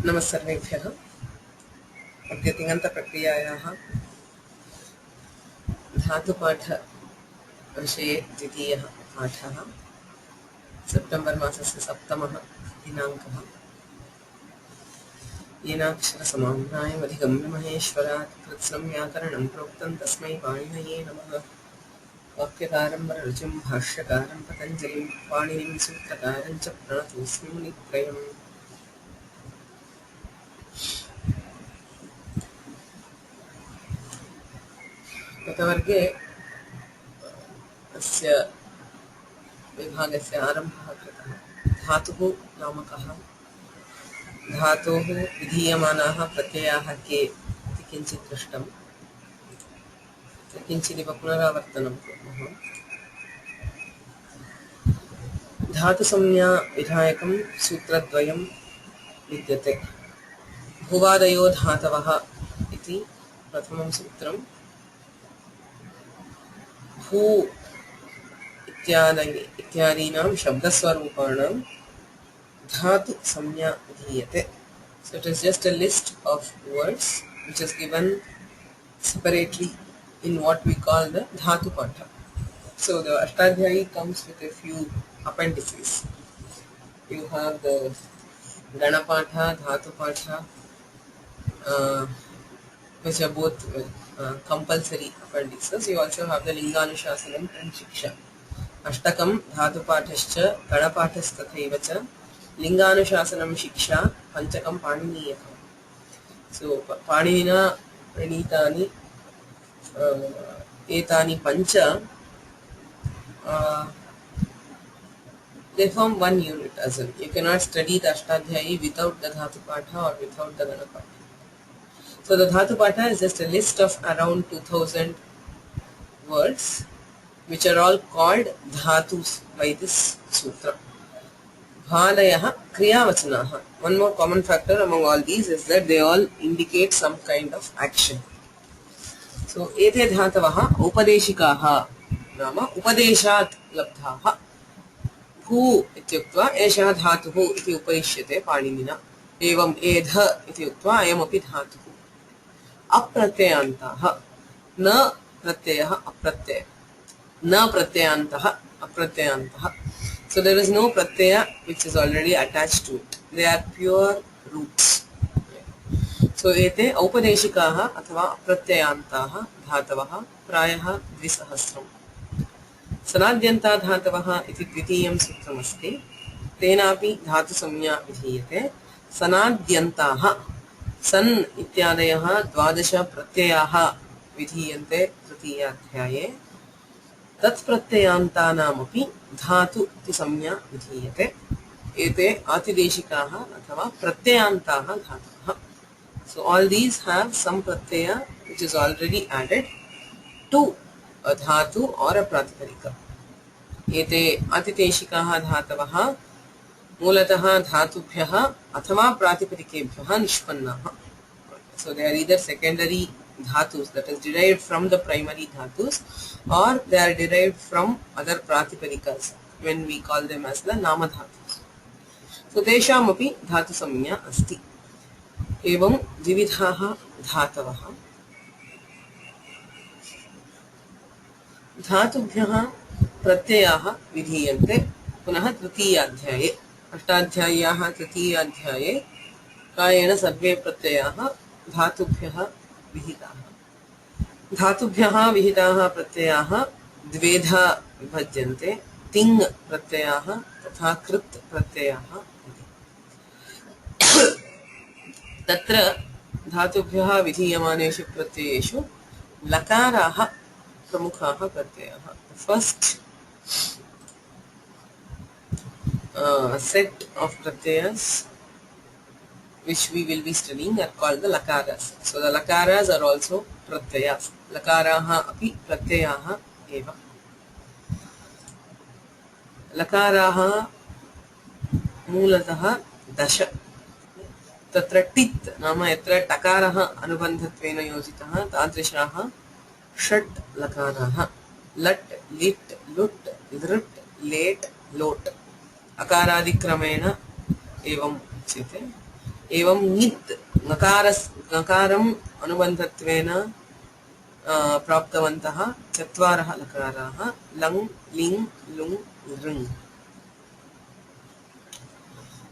नमस्सर्वेभ्यः। अद्य तिङन्तप्रक्रियायाः धातुपाठविषये द्वितीयः पाठः। सेप्टेम्बर् मासस्य 7 दिनाङ्कः। येनाक्षरसमाम्नायमधिगम्य महेश्वरात् कृत्स्नं व्याकरणं प्रोक्तं तस्मै पाणिनये नमः। वाक्यकारं वररुचिं भाष्यकारं पतञ्जलिं पाणिनिं सूत्रकारं च प्रणतोऽस्मि मुनित्रयम्। गतवर्गे अस्य विभागस्य आरम्भः कृतः। धातुः नाम कः, धातोः विधीयमानाः प्रत्ययाः के इति किञ्चित् दृष्टम्। किञ्चिदिव पुनरावर्तनं कुर्मः। धातुसंज्ञा विधायकं सूत्रद्वयं विद्यते। भुवादयो धातवः इति प्रथमं सूत्रं। भू इत्यादीनां शब्दस्वरूपाणां धातु संज्ञा विधीयते. So it is just a list of words which is given separately in what we call the dhatu patha. So the Ashtadhyayi comes with a few appendices. You have the Ganapatha, Dhatu Patha, which are both compulsory appendices. You also have the Linganushasanam and Shiksha. Ashtakam Dhatu Pathascha Ganapathasthathaiva cha Linganushasanam Shiksha Panchakam Paniniyakam. So Paninina Pranitani Etani Pancha, they form one unit as well. You cannot study the Ashtadhyayi without the Dhatu Patha or without the Ganapatha. So the Dhatu Patha is just a list of around 2000 words which are all called dhatus by this sutra. Bhalayaha kriyavachanaha. One more common factor among all these is that they all indicate some kind of action. So ete dhatavaha upadeshikaha nama upadeshat labdhaha. Bhu ityuktva esha dhatuhu iti upadishyate paninina. Evam edha iti uktva ayamapi dhatuhu. Apratyyantaha na pratyaha apratyaya. Na pratyantaha apratyantaha. So there is no pratyaya which is already attached to it. They are pure roots. So ete aupadeshikaha athava apratyantaha dhatavaha prayaha dvisahasram. Sanadyanta dhatavaha iti dvitiyam sutram asti. Tenapi dhatu samnya vidhiyate. Sanadyantaha san ityadayaha dvadasha pratyayaha vidhiyante tritiyadhyaye. Tat pratyayantanaamapi dhatu iti samnya vidhiyate. Ete atideshikaha athava pratyayantaha dhatavaha. So all these have some pratyaya which is already added to a dhatu or a pratipadika. Ete atideshikaha dhatavaha mulataha dhatubhyaha athava pratipadikebhyaha nishpannaha. So they are either secondary dhatus, that is derived from the primary dhatus, or they are derived from other pratipadikas when we call them as the nama dhatus. So tesham api dhatu samnya asti. Evam vividhaha dhatavaha. Dhatubhyaha pratyayaha vidhiyante पुनः तृतीयाध्याये. अष्टाध्याय्याः तृतीयाध्याये कायेन सर्वे प्रत्ययाः धातुभ्यः विहिताः. धातुभ्यः विहिताः प्रत्ययाः द्वेधा विभज्यन्ते. तिङ् प्रत्ययाः तथा कृत् प्रत्ययाः. तत्र धातुभ्यः विधीयमानेषु प्रत्ययेषु लकाराः प्रमुखाः प्रत्ययाः. First set of pratyayas which we will be studying are called the lakaras. So the lakaras are also pratyayas. Lakaraha api pratyayaha eva. Lakaraha मूलतः दश. तत्र टित् नाम यत्र टकारः अनुबन्धत्वेन योजितः तादृशाः षट् लकाराः. लट् लिट् लुट् लृट् लेट् लोट् अकारादिक्रमेण एवं उच्यते. एवं ङित् नकारम् अनुबन्धत्वेन प्राप्तवन्तः चत्वारः लकाराः लङ् लिङ् लुङ् लृङ्.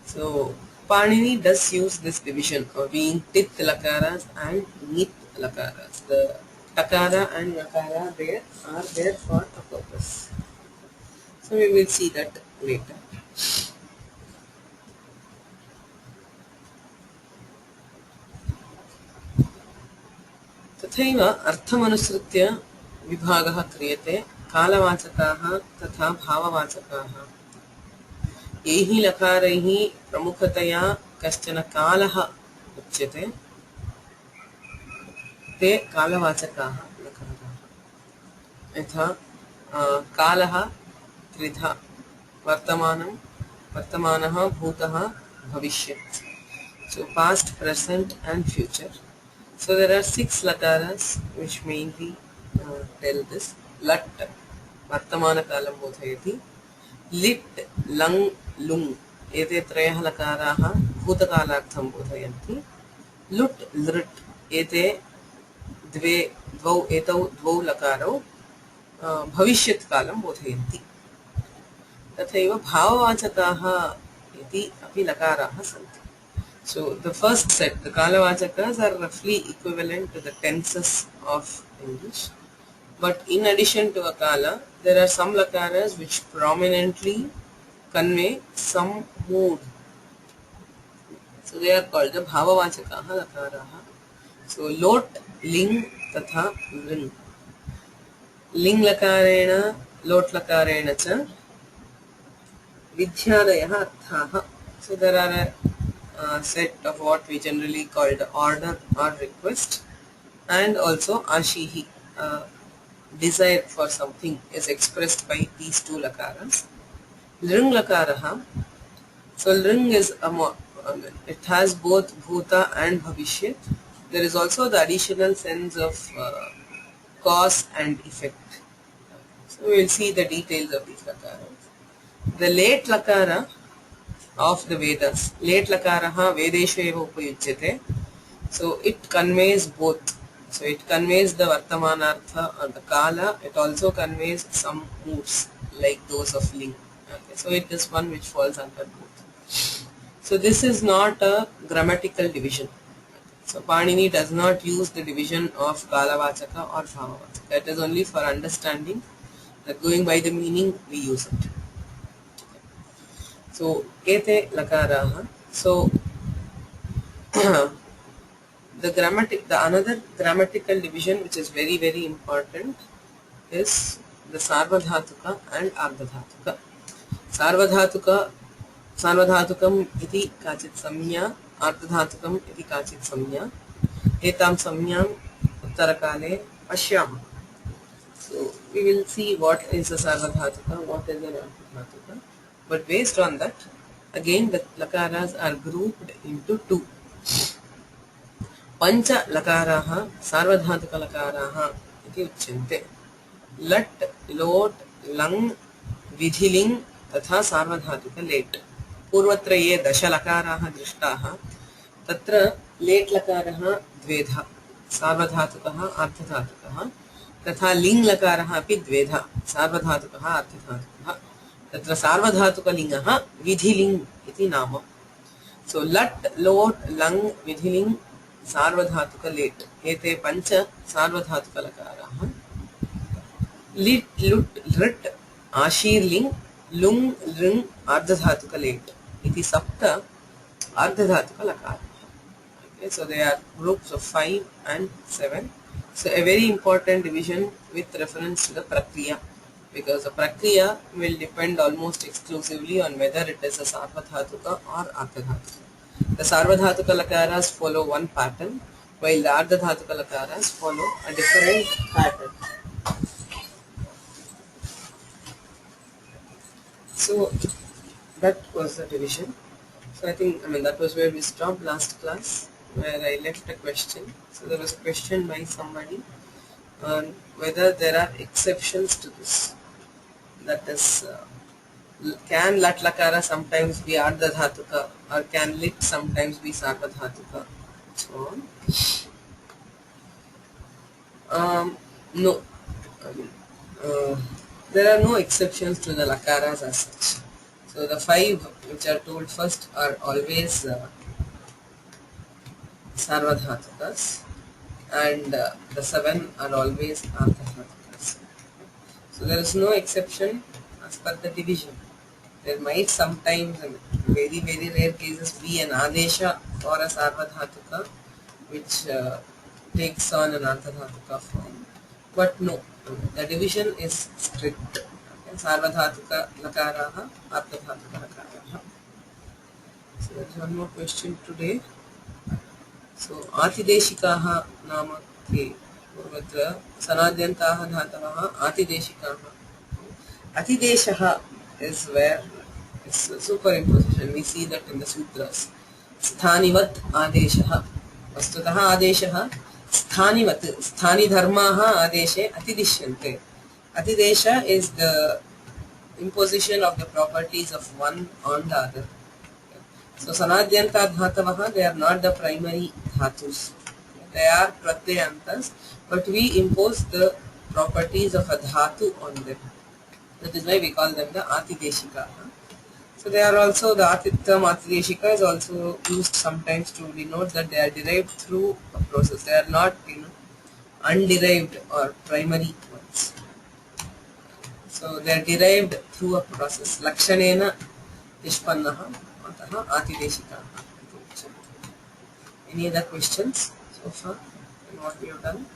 So Panini does use this division of being tit lakaras and nit lakaras. The takara and nakara there are there for a purpose. So we will see that later. तथैव अर्थमनुसृत्य विभागः क्रियते कालवाचकाः तथा भाववाचकाः. यैः लकारैः प्रमुखतया कश्चन कालः उच्यते ते कालवाचकाः लकाराः. यथा कालः त्रिधा वर्तमानः भूतः भविष्यत्. So past, present and future. So there are 6 lakaras which mainly tell this. Lut vartamana kalam bodhayati. Lit lang lung ete trayah lakaraha bhutakalartham bodhayanti. Lut lrt ete द्वौ लकारौ भविष्यत् कालं बोधयन्ति. तथैव भाववाचकाः इति अपि लकाराः सन्ति. So the first set, the kalavachakas, are roughly equivalent to the tenses of English. But in addition to a kala, there are some lakaras which prominently convey some mood. So they are called the bhavavachakaha lakaraha. So lot, ling तथा लृङ्. लिङ् लकारेण लोट् लकारेण च विध्यादयः अर्थाः. So there are a set of what we generally call the order or request, and also ashihi, desire for something is expressed by these 2 lakaras. Lृङ् lakaraha. So lृङ् is it has both bhuta and bhavishyat. There is also the additional sense of cause and effect. So we will see the details of these lakaras. The late lakara of the Vedas, late lakaraha vedeshu eva upayujyate. So it conveys both. So it conveys the vartamanartha or the kala. It also conveys some moods like those of ling. Okay. So it is one which falls under both. So this is not a grammatical division. So Panini does not use the division of kalavachaka or bhavavachaka. That is only for understanding, that going by the meaning we use it. So ete lakaraha. So the another grammatical division which is very very important is the Sarvadhatuka and Ardhadhatuka. Sarvadhatukam iti kachit samnya, Ardhadhatukam iti kachit samnya. Etam samnyam uttarakale pashyam. So we will see what is a Sarvadhatuka, what is an Ardhadhatuka. But based on that, again the lakaras are grouped into 2. Pancha lakaraha Sarvadhatuka lakaraha iti uchyante. Lut, lot, lang, vidhiling तथा सार्वधातुक late. पूर्वत्र ये 10 लकाराः दृष्टाः, तत्र late लकारः द्वेधा, सार्वधातुकः अर्धधातुकः, तथा लिङ् लकारः अपि द्वेधा, सार्वधातुकः अर्धधातुकः. तत्र सार्वधातुकलिङ्गः विधिलिङ् इति नाम. सो लट् लोट् लङ् विधिलिङ् सार्वधातुक लेट एते 5 सार्वधातुकलकाराः. लिट् लुट् लृट् आशीर्लिङ् लुङ् लृङ् अर्धधातुक लेट इति 7 अर्धधातुक लकाराः. Okay, so they are groups of 5 and 7. So a very important division with reference to the prakriya, because the prakriya will depend almost exclusively on whether it is a sarvadhatuka or ardhadhatuka. The sarvadhatuka lakaras follow one pattern, while the ardhadhatuka lakaras follow a different pattern. So that was the division. So I think that was where we stopped last class, where I left a question. So there was a question by somebody on whether there are exceptions to this. That is, Can Lat Lakara sometimes be Ardhadhatuka, or can Lit sometimes be Sarvadhatuka? So no. I mean, uh, there are no exceptions to the Lakaras as such. So the 5 which are told first are always Sarvadhatukas, and the 7 are always Ardhadhatukas. So there is no exception as per the division. There might sometimes, in very very rare cases, be an Adesha for a Sarvadhatuka which takes on an Ardhadhatuka form. But no, the division is strict. Okay. Sarvadhatuka Lakaraha, Ardhadhatuka Lakaraha. So there is one more question today. So Atideshikaha nama ke purvatra sanadyantaha dhatavaha Atideshikaha. Atideshaha is where it's superimposition. We see that in the sutras. Sthanivat adeshaha. Vastutaha adeshaha sthanivat. Sthani dharmaha adeshe atidishyante. Atidesha is the imposition of the properties of one on the other. So sanadyanta dhatavaha, they are not the primary dhatus. They are pratyayantas, but we impose the properties of a dhatu on them. That is why we call them the Atideshika. So they are also, the term Atideshika is also used sometimes to denote that they are derived through a process. They are not, underived or primary ones. So they are derived through a process. Lakshanena Nishpannaha Ataha Atideshika. Any other questions so far in what we have done?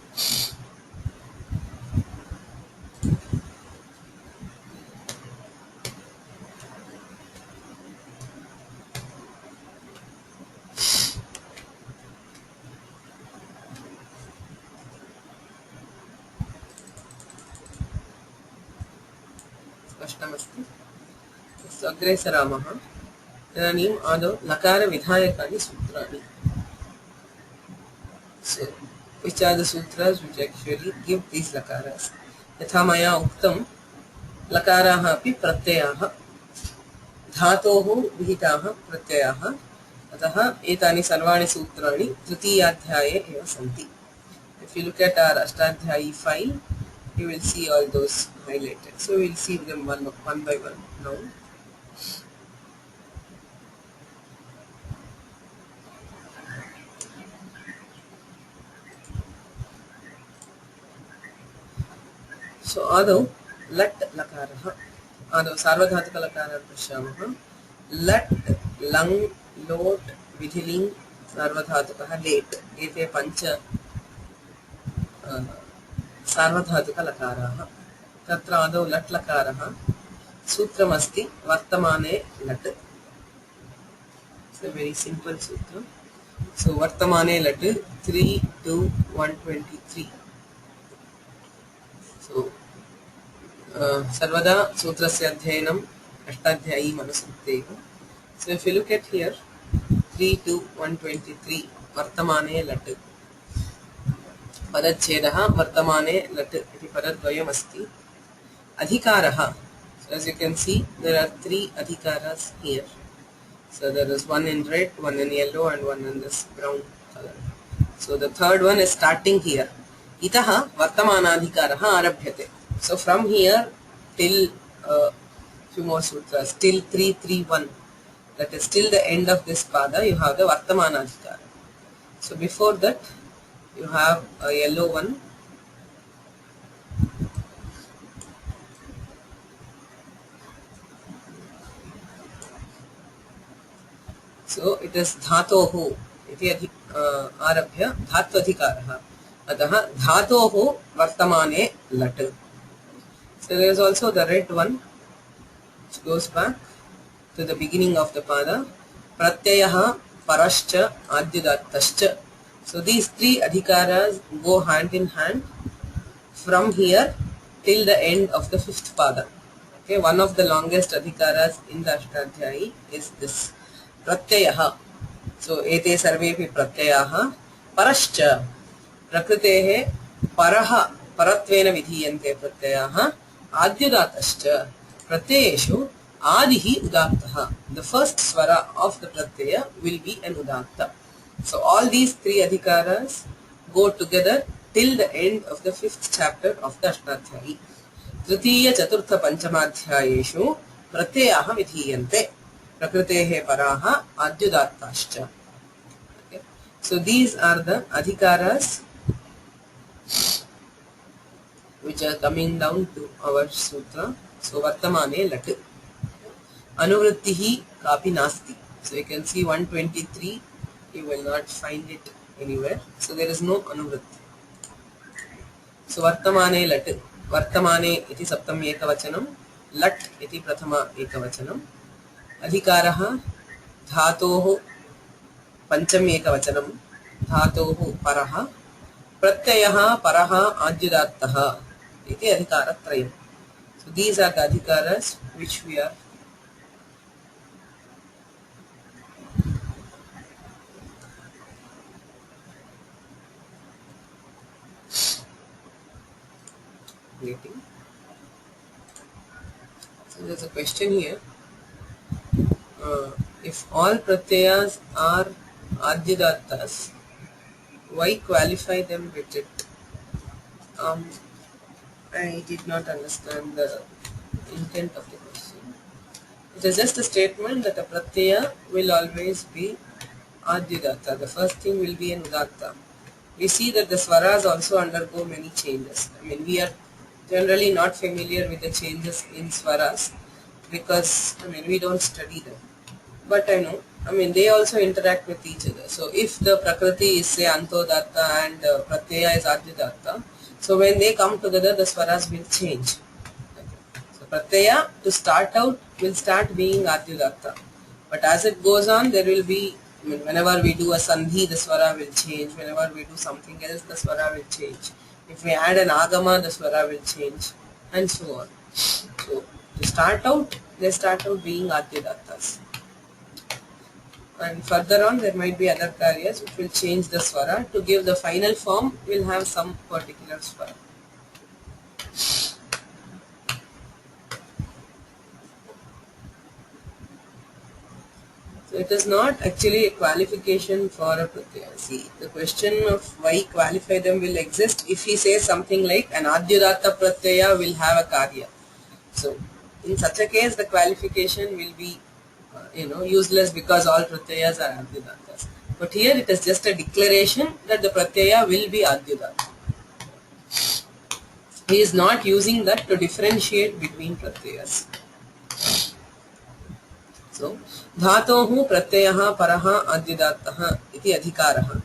अग्रे सरामः इदानीम् आदौ लकारविधायकानि सूत्राणि. So which are the sutras which actually give these lakaras? यथा मया उक्तं लकाराः अपि प्रत्ययाः, धातोः विहिताः प्रत्ययाः, अतः एतानि सर्वाणि सूत्राणि तृतीयाध्याये एव सन्ति. If you look at our Ashtadhyayi file, you will see all those highlighted. So we will see them one by one now. So आदौ लट् लकारः, आदौ सार्वधातुक लकारः पश्यामः. लट्, लङ्, लोट्, विधिलिङ्, सार्वधातुकः, लेट्, एते 5 सार्वधातुक लकाराः. तत्र आदौ लट् लकारः, सूत्रमस्ति वर्तमाने लट्. It's a very simple sutra. So वर्तमाने लट् 3, 2, 123. So सर्वदा सूत्रस्य अध्ययनम् Ashtadhyayi अनुसृत्यैव. So if you look at here 3, 2, 123 वर्तमाने लट्, पदच्छेदः वर्तमाने लट् इति पदद्वयमस्ति. अधिकारः, so as you can see there are 3 adhikaras here. So there is one in red, one in yellow, and one in this brown color. So the third one is starting here. Itaha vartamanadhikaraha arabhyate. So from here till few more sutras, till 331, that is till the end of this pada, you have the vartamanadhikara. So before that you have a yellow one. So it is dhatohu iti arabhya dhatvadhikarah. Ataha dhatohu vartamane lat. So there is also the red one which goes back to the beginning of the pada. Pratyayaha parascha adyudattascha. So these 3 adhikaras go hand in hand from here till the end of the 5th pada. Okay, one of the longest adhikaras in the Ashtadhyayi is this Pratyayaha. So ete sarvepi pratyayaha parascha. Prakrutehe paraha paratvena vidhiyante pratyayaha adyudatascha. Pratyayeshu Adihi Udattaha. The first swara of the pratyaya will be an Udatta. So all these three adhikaras go together till the end of the 5th chapter of the Ashtadhyayi. Tritiya Chaturtha Panchamadhyayeshu Pratyayaha Vidhiyante Prakrutehe Paraha Adyudattascha. Okay. So these are the adhikaras which are coming down to our sutra. So Vartamane Lat. Anuvrittihi Kapi Nasti. So you can see 123, you will not find it anywhere. So there is no Anuvritti. So Vartamane Lat. Vartamane iti saptam ekavachanam. Lat iti prathama ekavachanam. Adhikaraha dhatoho pancham ekavachanam. Dhatoho paraha. Pratyayaha paraha adyudattaha. Iti adhikaratrayam. So these are the adhikaras which we are waiting. So there's a question here. If all pratyayas are adyudattas, why qualify them with it? I did not understand the intent of the question. It is just a statement that a pratyaya will always be adyudatta. The first thing will be an udatta. We see that the swaras also undergo many changes. I mean, we are generally not familiar with the changes in swaras because we don't study them. But I know, they also interact with each other. So if the prakriti is say antodatta and pratyaya is adyudatta, so when they come together, the swaras will change. So pratyaya to start out will start being adyudatta. But as it goes on, there will be, whenever we do a sandhi, the swara will change. Whenever we do something else, the swara will change. If we add an agama, the swara will change, and so on. So to start out, they start out being adyudattas. And further on, there might be other karyas which will change the swara. To give the final form, we'll have some particular swara. So it is not actually a qualification for a pratyaya. See, the question of why qualify them will exist if he says something like an adyudatta pratyaya will have a karya. So in such a case, the qualification will be useless because all pratyayas are adyudattas. But here it is just a declaration that the pratyaya will be adyudatta. He is not using that to differentiate between pratyayas. So, dhatohu pratyayaha paraha adyudattaha iti adhikaraha.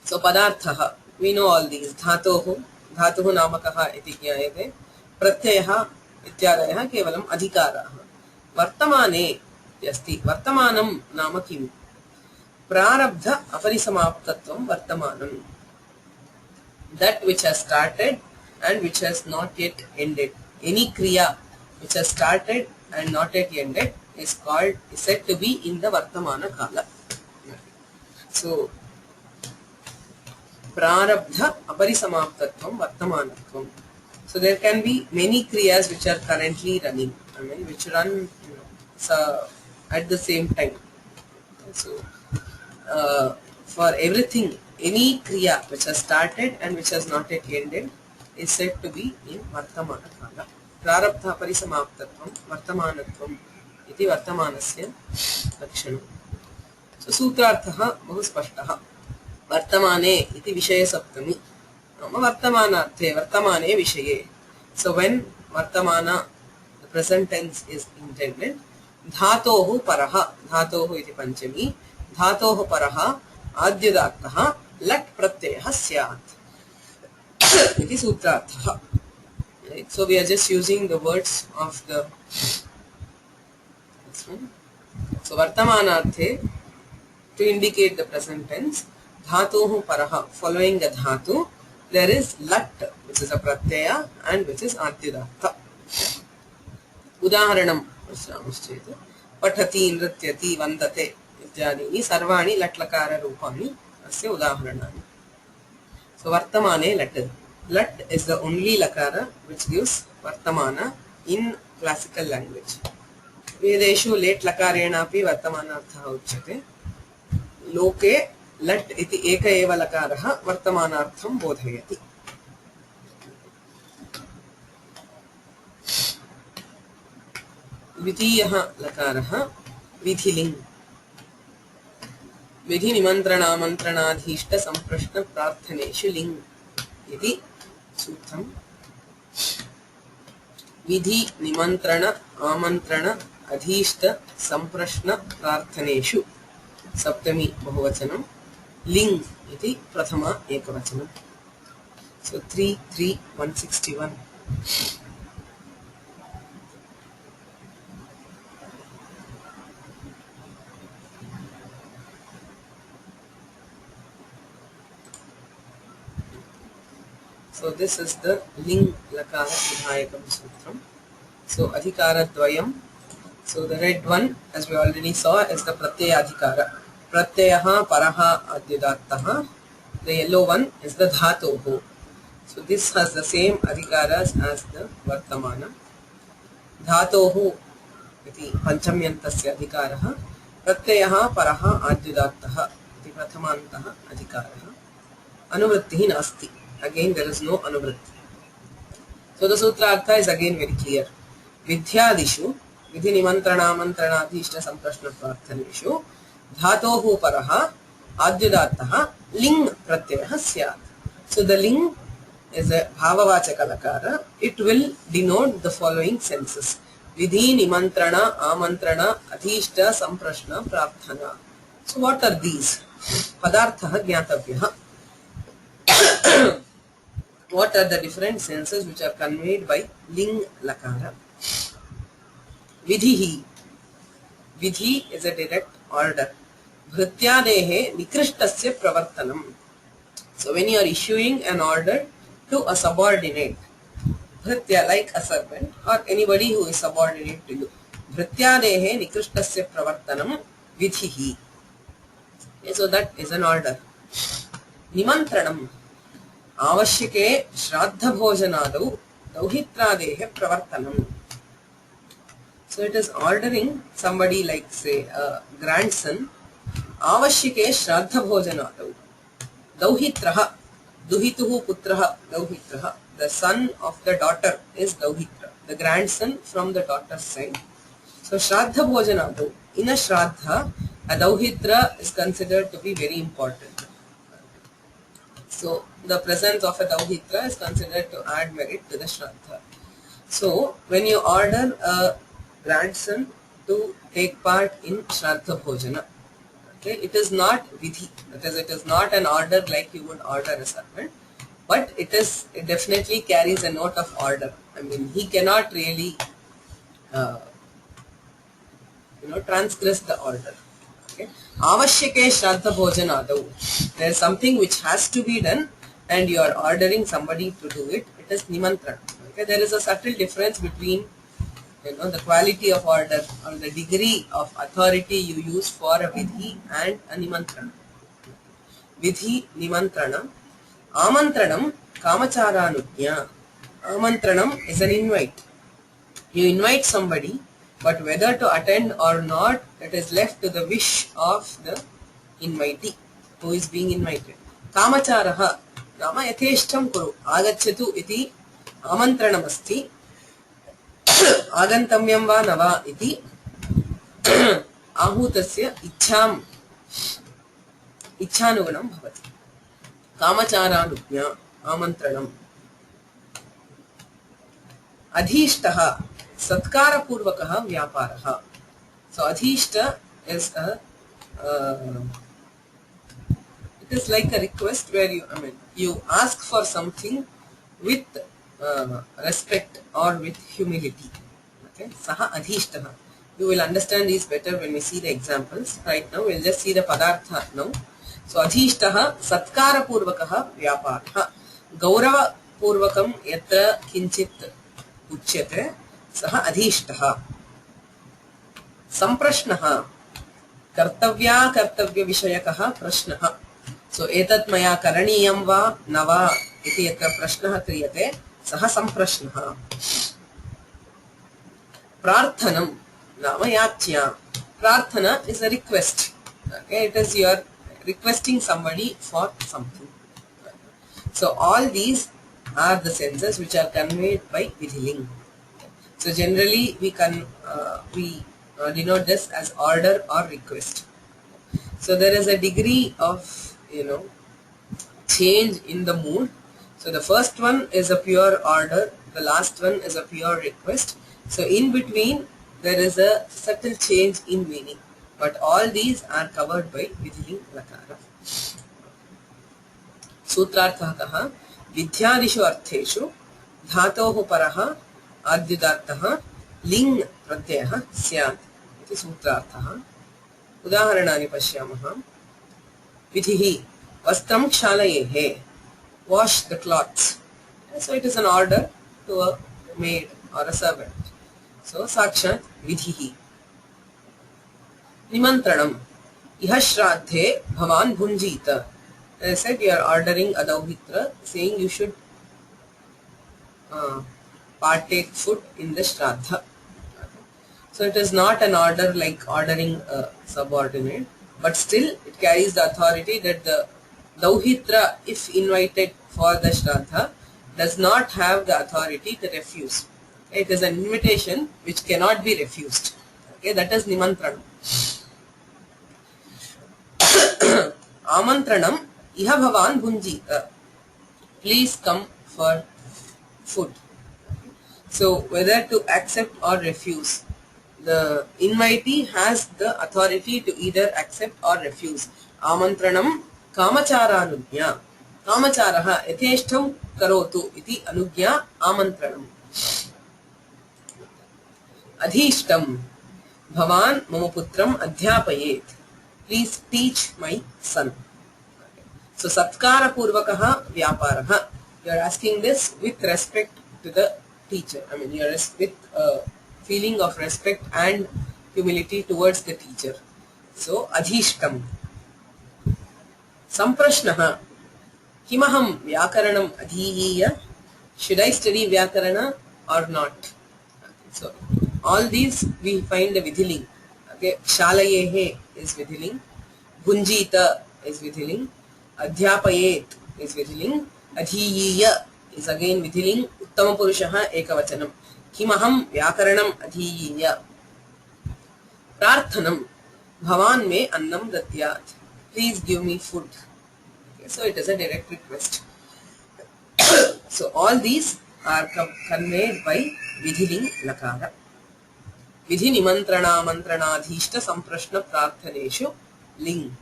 So, padarthaha, we know all these. Dhatohu namakaha iti jnayate. Pratyayaha इत्यादयः केवलम् अधिकाराः. वर्तमाने अस्ति. वर्तमानं नाम किम्? प्रारब्ध अपरिसमाप्तत्वं वर्तमानम्. That which has started and which has not yet ended. Any kriya which has started and not yet ended is said to be in the vartamana kala. So, prarabdha aparisamaptatvam vartamanatvam. So there can be many kriyas which are currently running, which run at the same time. So for everything, any kriya which has started and which has not yet ended is said to be in vartamana kala. Prarabdha parisamaptatvam vartamanatvam iti vartamanasya lakshanam. So sutrarthaha bahu spashtaha. Vartamane iti vishaya saptami. Vartamanarthe, vartamane vishaye. So when vartamana, the present tense is intended, dhatohu paraha, dhatohu iti panchami, dhatohu paraha adyudattaha lat pratyayaha syat. Iti sutrarthaha. Right? So we are just using the words of the this one. So vartamanarthe to indicate the present tense, dhatohu paraha, following the dhatu, there is lat, which is a pratyaya and which is adyudatta. Udaharanam pashyamuschet pathati nrityati vandate ityadini sarvani lat lakara rupani asya udaharanani. So vartamane lat. Lut is the only lakara which gives vartamana in classical language. Vedeshu late lakarena api vartamanarthah uchyate. लोके लट् इति एक एव लकारः वर्तमानार्थं बोधयति. द्वितीयः लकारः विधिलिङ्. विधिनिमन्त्रणामन्त्रणाधीष्ट सम्प्रश्न प्रार्थनेषु लिङ् इति सूत्रम्. विधि निमन्त्रण आमन्त्रण अधीष्ट सम्प्रश्न प्रार्थनेषु सप्तमी बहुवचनम. लिंग इति प्रथमा एकवचनम. So 3:3-161. So this is the ling lakara vidhayakam sutram. So adhikara dvayam. So the red one, as we already saw, is the pratyaya adhikara. Pratyaha paraha adhyadattaha. The yellow one is the dhatoho. So this has the same adhikaras as the vartamana. Dhatoho iti panchamyantasya adhikaraha. Pratyaha paraha adhyadattaha iti prathamantaha adhikaraha. Anuvrittihi nasti. Again there is no anuvritti. So the sutra artha is again very clear. Vidhyadishu विधि निमंत्रणामंत्रणाधीष्ट संप्रश्न प्रार्थनेषु धातोः परः आद्युदात्तः लिंग प्रत्ययः स्यात्. So the ling is a bhavavachaka lakara. It will denote the following senses: vidhi nimantrana amantrana adhishta samprashna prarthana. So what are these? Padarthah jnatavyah. What are the different senses which are conveyed by ling lakara? Vidhihi. Vidhi is a direct order. Bhrityadehe nikrishtasya pravartanam. So when you are issuing an order to a subordinate, Bhritya, like a servant or anybody who is subordinate to you, Bhrityadehe nikrishtasya pravartanam vidhihi. So that is an order. Nimantranam. Avashyake shraddha bhojanadau dauhitradehe pravartanam. So it is ordering somebody like say a grandson. Avashyake shraddha bhojanadau. Dauhitraha. Duhituhu putraha dauhitraha. The son of the daughter is dauhitra. The grandson from the daughter's side. So shraddha bhojanadau. In a shraddha, a dauhitra is considered to be very important. So the presence of a dauhitra is considered to add merit to the shraddha. So when you order a grandson to take part in Shraddha Bhojana, okay, it is not vidhi, because it is not an order like you would order a servant, but it definitely carries a note of order. I mean, he cannot really transgress the order. Okay. Avashyake Shraddha Bhojanadau. There is something which has to be done and you are ordering somebody to do it. It is nimantrana. Okay. There is a subtle difference between the quality of order or the degree of authority you use for a vidhi and a nimantrana. Vidhi, nimantrana. Amantranam, kamacharānujñā. Amantranam is an invite. You invite somebody, but whether to attend or not, it is left to the wish of the invitee who is being invited. Kamacharaha, nama yatheshtam kuru, agacchatu iti amantranamasti. आगंतव्यं वा न वा इति आहूतस्य इच्छानुगुणं भवति. कामचारानुज्ञा आमन्त्रणम्. अधीष्टः सत्कारपूर्वकः व्यापारः. So adhishta is it is like a request where you ask for something with respect or with humility. Okay, saha adhishtaha. You will understand these better when we see the examples. Right now we will just see the padartha now. So adhishtaha satkara purvakaha vyaparaha. Gaurava purvakam yatra kinchit uchyate saha adhishtaha. Samprashnaha kartavya vishayakaha prashnaha. So etat maya karaniyam va nava इति यत्र प्रश्नः क्रियते सः सम्प्रश्नः। प्रार्थनं नाम याच्या। प्रार्थना is a request. Okay, it is your requesting somebody for something. So all these are the senses which are conveyed by Vidhiling. So generally we denote this as order or request. So there is a degree of change in the mood. So the first one is a pure order, the last one is a pure request. So in between there is a subtle change in meaning, but all these are covered by Vidhilin Lakara. सूत्रार्थः विद्यादिषु अर्थेषु धातोः परः आद्युदात्तः लिङ् प्रत्ययः स्यात् इति सूत्रार्थः। उदाहरणानि पश्यामः। विधिः वस्त्रं क्षालयेः, wash the clothes. So it is an order to a maid or a servant. So sakshat vidhihi. Nimantranam iha shraddhe bhavan bhunjita. I said you are ordering a dauhitra, saying you should partake food in the shraddha. So it is not an order like ordering a subordinate, but still it carries the authority that the dauhitra, if invited for the shraddha, does not have the authority to refuse. It is an invitation which cannot be refused. Okay, that is nimantranam. Amantranam iha bhavan bhunjita. Please come for food. So whether to accept or refuse, the invitee has the authority to either accept or refuse. Amantranam kamachara-anugnya. Kamacharaha yateshtam karotu iti anugnya amantranam. Adhishtam bhavan mama putram adhyapayet. Please teach my son. So satkara purvakaha vyaparaha. You are asking this with respect to the teacher. I mean, you are with a feeling of respect and humility towards the teacher. So adhishtam. Samprashnaha. Kimaham vyakaranam adhiyiya. Should I study vyakarana or not? So all these we find the Vidhiling. Okay, Shalayehe is Vidhiling, Bhunjita is Vidhiling, Adhyapayet is Vidhiling, Adhiyiya is again Vidhiling, Uttama Purushaha Ekavachanam. Kimaham Vyakaranam Adhiyiya. Prarthanam Bhavan me annam datyat. Please give me food. Okay, so it is a direct request. So all these are conveyed by Vidhilin Lakara. Vidhi nimantrana mantranadhishta samprashna prarthaneshu ling.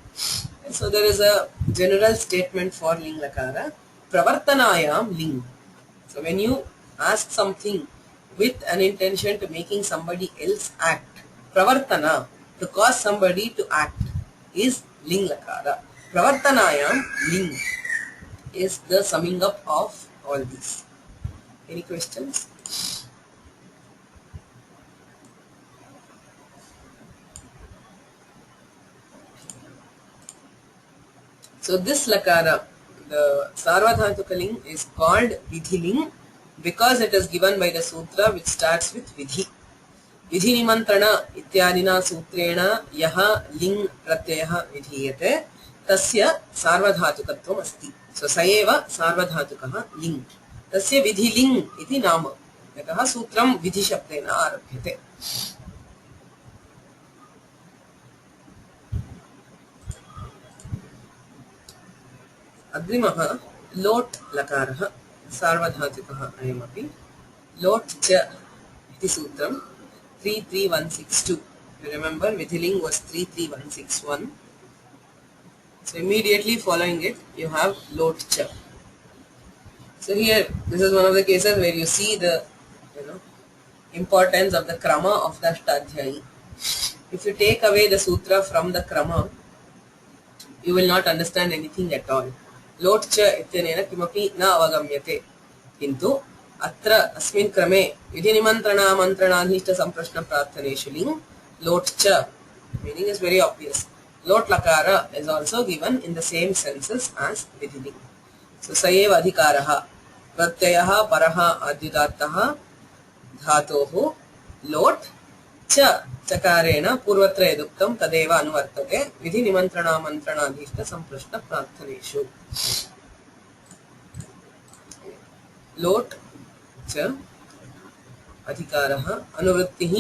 So there is a general statement for ling lakara. Pravartanayam ling. So when you ask something with an intention to making somebody else act, pravartana, to cause somebody to act, is ling lakara. Pravartanayam ling is the summing up of all these. Any questions? So this lakara, the Sarvadhatuka ling, is called Vidhiling because it is given by the sutra which starts with Vidhi. Vidhi nimantrana ityadina sutrena yaha ling pratyaha vidhiyate tasya sarvadhatukatvam asti. So sayeva sarvadhatukaha ling. Tasya vidhiling iti nama. Yataha sutram vidhi shabdena arabhyate. अग्रिमः लोट् लकारः सार्वधातुकः अयमपि लोट् च इति सूत्रं 33162. You remember Vidhiling was 33161. So immediately following it you have लोट् च. So here this is one of the cases where you see the importance of the krama of the Ashtadhyayi. If you take away the sutra from the krama, you will not understand anything at all. लोट् च इत्यनेन किमपि न अवगम्यते, किन्तु अत्र अस्मिन् क्रमे विधिनिमन्त्रणामन्त्रणाधीष्ट सम्प्रश्न प्रार्थनेषु लिङ् लोट् च meaning is very obvious. Lot lakara is also given in the same senses as Vidhiling. So स एव अधिकारः प्रत्ययः परः आद्युदात्तः धातोः लोट् च चकारेण पूर्वत्र यदुक्तं तदेव अनुवर्तते विधि निमन्त्रणामन्त्रणाधीष्ट संप्रश्न प्रार्थनेषु. लोट् च अधिकारः अनुवृत्तिः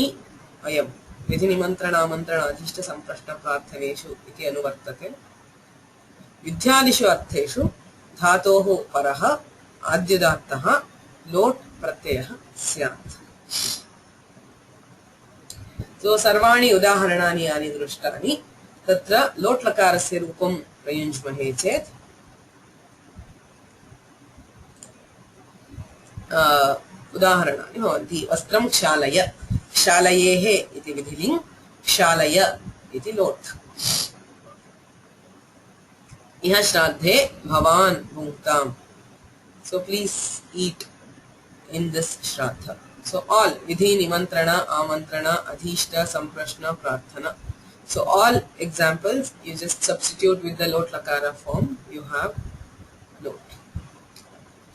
अयं विधि निमन्त्रणामन्त्रणाधीष्ट संप्रश्न प्रार्थनेषु इति अनुवर्तते. विद्यादिषु अर्थेषु धातोः परः आद्युदात्तः लोट् प्रत्ययः स्यात्. So सर्वाणि उदाहरणानि यानि दृष्टानि तत्र लोट् लकारस्य रूपं प्रयुञ्ज्महे चेत् उदाहरणानि भवन्ति. वस्त्रं क्षालय, क्षालयेः इति विधिलिङ्, क्षालय इति लोट्. इह श्राद्धे भवान् भुङ्क्ताम्. So please eat in this shraddha. So all vidhi, nimantrana, amantrana, adhishta, samprashna, prarthana. So all examples you just substitute with the lot lakara form. You have lot.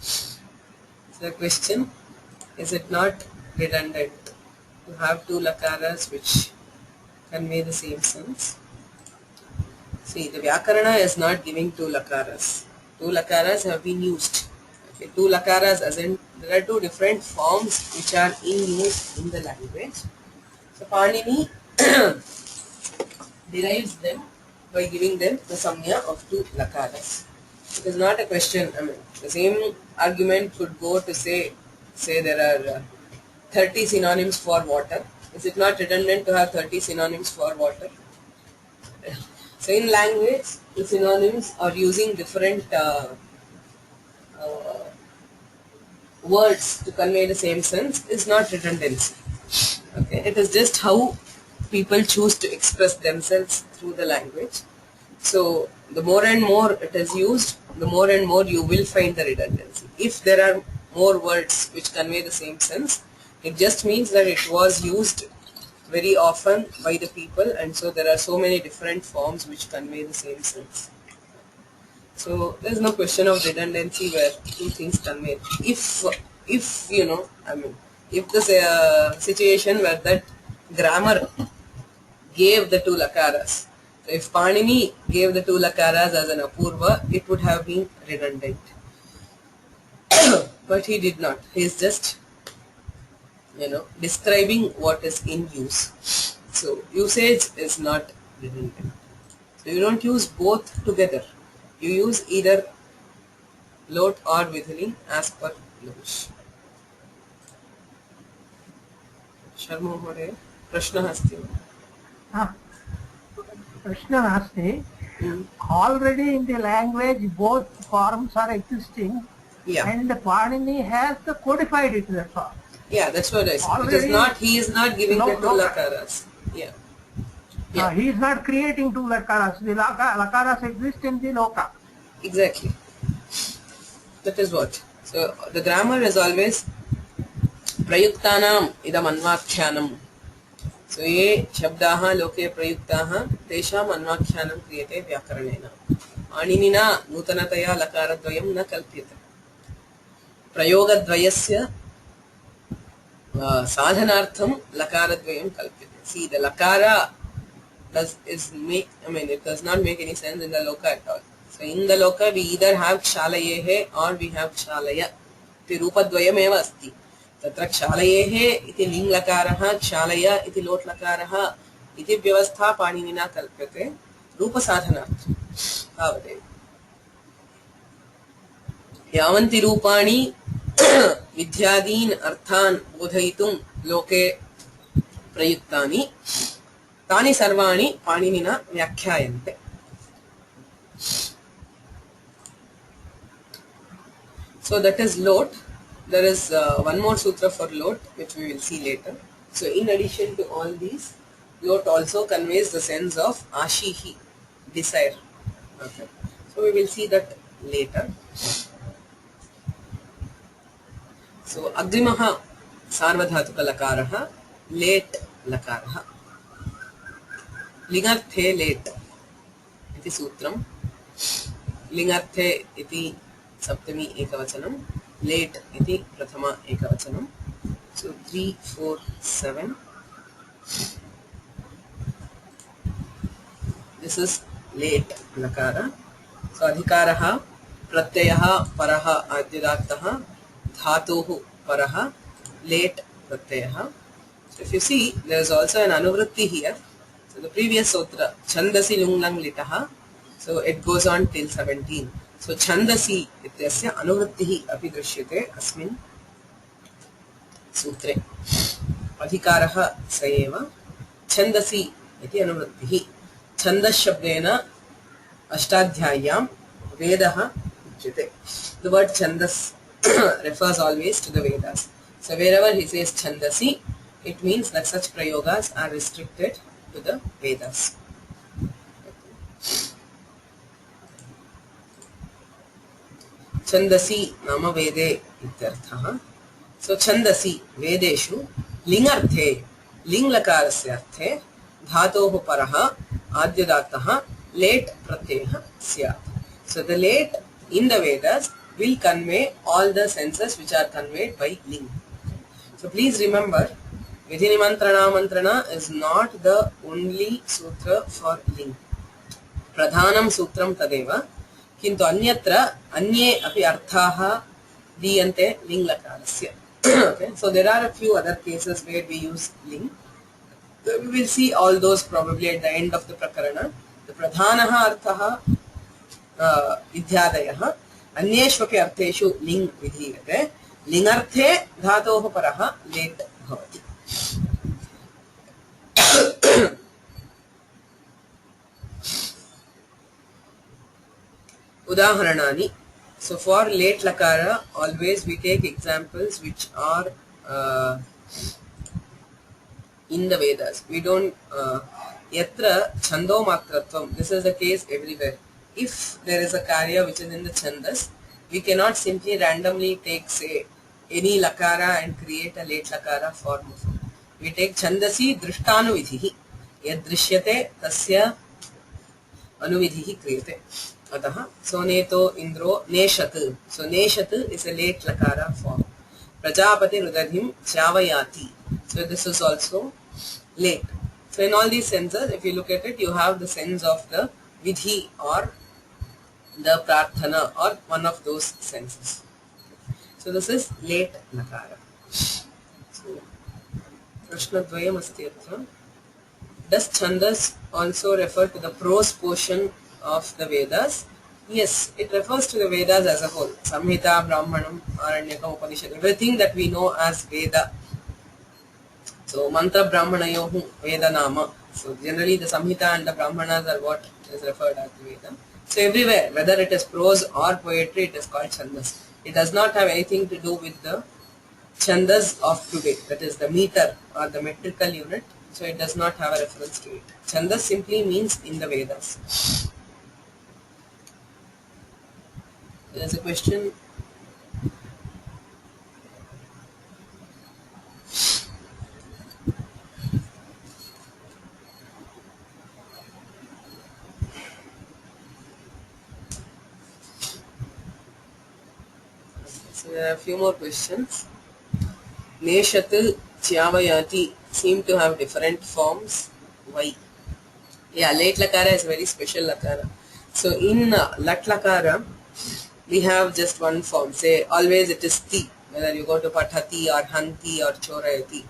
So the question, is it not redundant to have two lakaras which convey the same sense? See, the Vyakarana is not giving two lakaras. Two lakaras have been used. Okay, two lakaras as in there are two different forms which are in use in the language. So Panini derives them by giving them the samya of two lakaras. It is not a question. I mean, the same argument could go to say there are 30 synonyms for water. Is it not redundant to have 30 synonyms for water? So in language, the synonyms are using different words to convey the same sense is not redundancy. Okay, it is just how people choose to express themselves through the language. So the more and more it is used, the more and more you will find the redundancy. If there are more words which convey the same sense, it just means that it was used very often by the people, and so there are so many different forms which convey the same sense. So there is no question of redundancy where two things convey. If you know, I mean, if the situation where that grammar gave the two lakaras, so if Panini gave the two lakaras as an apurva, it would have been redundant. But he did not. He is just, describing what is in use. So usage is not redundant. So you don't use both together. You use either lot or vidhilin as per use. Sharma Mहोदय, प्रश्नः अस्ति वा? प्रश्नः अस्ति. Already in the language both forms are existing, and Panini has codified it. That's all. Yeah, that's what I said. It is not. He is not giving the two lakaras. Yeah. He is not creating two lakaras. The lakaras exist in the loka. Exactly. That is what. So the grammar is always prayuktanam idam anvakhyanam. So ye shabdaha loke prayuktaha tesham anvakhyanam kriyate vyakaranena. Aninina nutanataya lakaradvayam na kalpyate. Prayogadvayasya sadhanartham lakaradvayam kalpyate. See, the lakara it does not make any sense in the loka at all. So in the loka we either have kshalayehe or we have kshalaya. Iti rupadvayam eva asti. Tatra kshalayehe iti ling lakaraha, kshalaya iti lot lakaraha iti vyavastha paninina kalpyate rupa sadhanartham. Tavade. Yavanti rupani vidyadin arthan bodhayitum loke prayuktani तानि सर्वाणि पाणिनिना व्याख्यायन्ते. So that is lot. There is one more sutra for lot which we will see later. So in addition to all these, lot also conveys the sense of ashihi, desire. Okay. So we will see that later. So agrimaha sarvadhatuka lakaraha, late lakaraha. लिंगार्थे लेट इति सूत्रम. लिंगार्थे इति Saptami ekavachanam, late iti prathama ekavachanam. So 3, 4, 7. This is late lakara. So adhikaraha, pratyayaha, paraha, adhyadattaha, dhatuhu, paraha, late pratyayaha. So if you see, there is also an anuvritti here. So the previous sutra, Chandasi Lunglang Litaha, so it goes on till 17. So Chandasi ityasya anuvrittihi api drishyate asmin sutre. Adhikaraha sayeva Chandasi iti anuvrittihi. Chandas shabdena ashtadhyayam vedaha uchyate. The word Chandas refers always to the Vedas. So wherever he says Chandasi, it means that such prayogas are restricted to the Vedas. Chandasi nama vede ityarthaha. So Chandasi vedeshu lingarthe ling lakarasya arthe dhatoh paraha adyadattaha late pratyaha syat. So the late in the Vedas will convey all the senses which are conveyed by ling. So please remember, Vidhinimantrana mantrana is not the only sutra for ling. Pradhanam sutram tadeva, kintu anyatra anye api arthaha diyante ling lakarasya. Okay, so there are a few other cases where we use ling. We will see all those probably at the end of the prakarana. The pradhanaha arthaha idhyadayaha anyeshvapi artheshu ling vidhiyate lingarthe dhatoh paraha late bhavati. Udaharanani. So for late lakara, always we take examples which are in the Vedas. We don't yatra chando matratvam. This is the case everywhere. If there is a karya which is in the chandas, we cannot simply randomly take, say, any lakara and create a late lakara form of it. We take chandasi drishthanuvidhihi. Yad drishyate tasya anuvidhihi kriyate. Ataha soneto indro neshat. So neshat is a late lakara form. Prajapati rudadhim chavayati. So this is also late. So in all these senses, if you look at it, you have the sense of the vidhi or the prarthana or one of those senses. So this is late lakara. So Prashna dvayam asti atra. Does chandas also refer to the prose portion of the Vedas? Yes, it refers to the Vedas as a whole. Samhita, Brahmanam, Aranyaka, Upanishad, everything that we know as Veda. So mantra Brahmanayohu Veda Nama. So generally the Samhita and the Brahmanas are what is referred as the Veda. So everywhere, whether it is prose or poetry, it is called chandas. It does not have anything to do with the chandas of today, that is the meter or the metrical unit. So it does not have a reference to it. Chandas simply means in the Vedas. There is a question. So there are a few more questions. Neshat, Chavayati seem to have different forms. Why? Yeah, late lakara is a very special lakara. So in Lut lakara, we have just one form. Say always it is ti, whether you go to pathati or hanti or chorayati.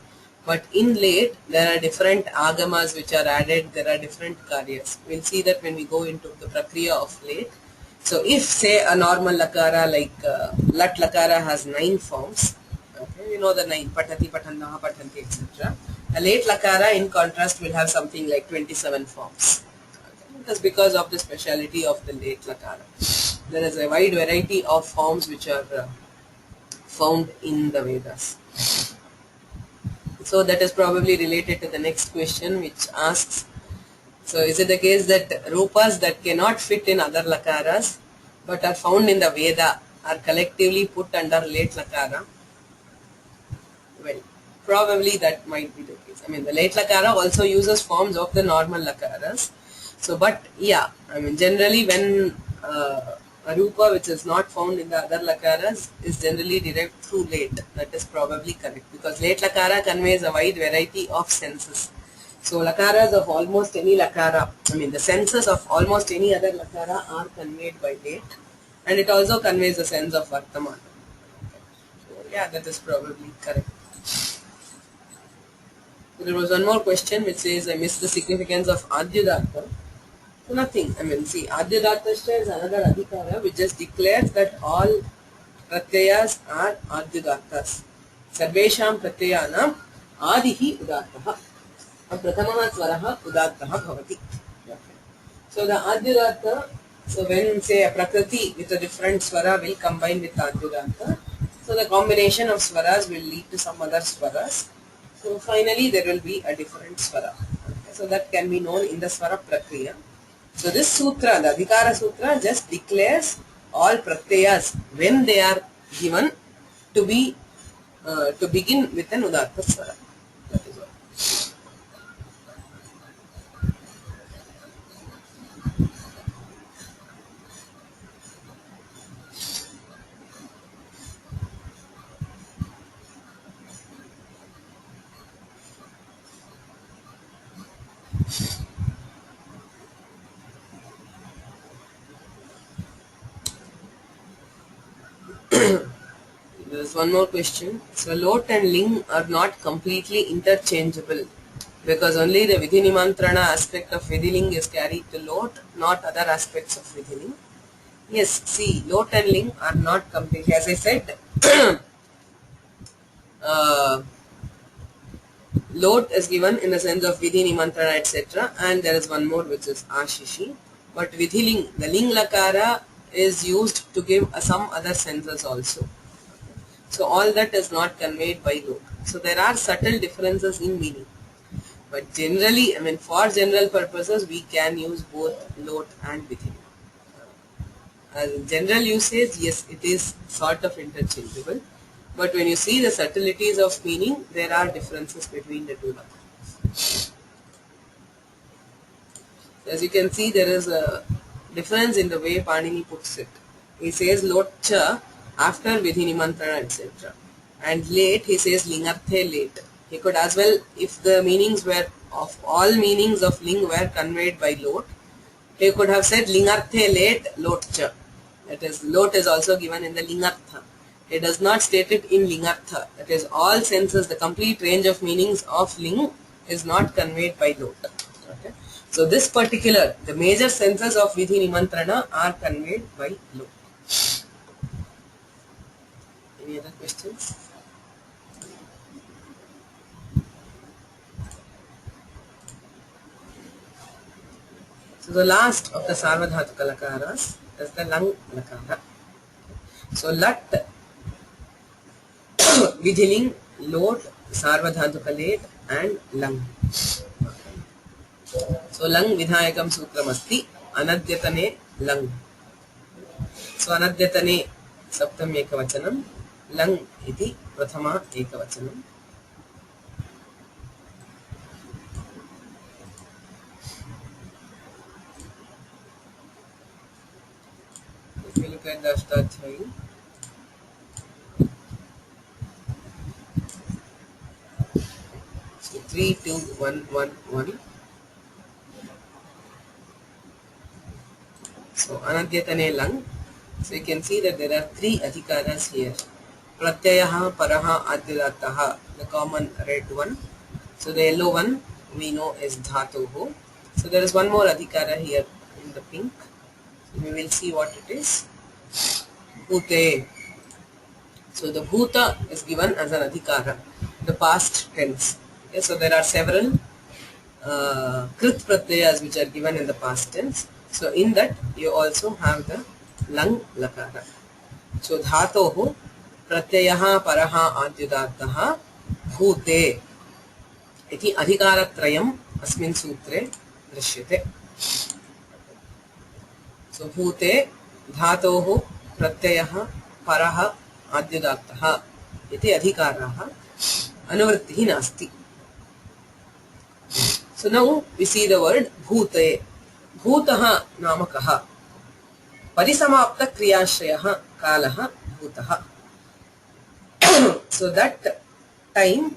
But in late, there are different agamas which are added. There are different karyas. We'll see that when we go into the prakriya of late. So if say a normal lakara like Lut lakara has 9 forms, okay, you know the 9, patati, patannaha, patanti, etc. A late lakara in contrast will have something like 27 forms. Okay. That's because of the speciality of the late lakara. There is a wide variety of forms which are found in the Vedas. So that is probably related to the next question which asks, so is it the case that rupas that cannot fit in other lakaras but are found in the Veda are collectively put under late lakara? Well, probably that might be the case. I mean, the late lakara also uses forms of the normal lakaras. So, but yeah, I mean, generally when arupa which is not found in the other lakaras is generally derived through late. That is probably correct because late lakara conveys a wide variety of senses. So lakaras of almost any lakara, the senses of almost any other lakara are conveyed by late, and it also conveys the sense of vartamana. So yeah, that is probably correct. So there was one more question which says, I missed the significance of Adyudata. So nothing. See, Adyudatashta is another adhikara which just declares that all pratyayas are Adyudatas. Sarvesham pratyayanam adihi udataha. Pratamaha swaraha udataha bhavati. So the Adyudata, so when say a prakriti with a different swara will combine with Adyudata, so the combination of swaras will lead to some other swaras. So finally there will be a different swara. Okay. So that can be known in the swara prakriya. So this sutra, the Adhikara Sutra, just declares all pratyayas when they are given to be to begin with an udatta swara. That is all. There is one more question. So lot and ling are not completely interchangeable because only the Vidhinimantrana aspect of Vidhiling is carried to lot, not other aspects of Vidhiling. Yes, see, lot and ling are not completely, as I said, lot is given in the sense of Vidhinimantrana, etc. And there is one more which is Ashishi. But Vidhiling, the ling lakara is used to give some other senses also. So all that is not conveyed by lot. So there are subtle differences in meaning. But generally, for general purposes, we can use both lot and Vidhiling. As in general usage, yes, it is sort of interchangeable. But when you see the subtleties of meaning, there are differences between the two lakaras. As you can see, there is a difference in the way Panini puts it. He says lotcha after Vidhinimantrana, etc. And late, he says lingarthe late. He could as well, if the meanings were of all meanings of ling were conveyed by lot, he could have said lingarthe late lotcha. That is, lot is also given in the lingartha. It does not state it in lingartha. That is, all senses, the complete range of meanings of ling is not conveyed by lot. Okay. So this particular, the major senses of Vidhinimantrana are conveyed by lot. Any other questions? So the last of the Sarvadhatuka Lakaras is the Lang Lakara. So Lut, Vidhiling, Lot, Sarvadhatuka Late and Lang. So Lang Vidhayakam Sutram Asti, Anadyatane Lang. So Anadyatane Saptam Ekavachanam, Lang iti Prathama Ekavachanam. If you look at the Ashtadhyayi, so 3, 2, 1, 1, 1. So Anadyatane Lang. So you can see that there are 3 adhikaras here. Pratyayaha, Paraha, Adyudataha, the common red one. So the yellow one we know is Dhatuhu. So there is one more adhikara here in the pink. So we will see what it is. Bhute. So the Bhuta is given as an adhikara, the past tense. Okay, so there are several Krit Pratyayas which are given in the past tense. So in that you also have the Lang Lakara. So Dhatohu Pratyayaha Paraha Adyudataha Bhute iti adhikaratrayam asmin sutre drishyate. So Bhute Dhatohu Pratyayaha Paraha Adyudataha iti adhikaraha anuvrittihi nasti. So now we see the word Bhute. Bhutaha namakaha. Parisamapta kriyashrayah kalah bhutah. So that time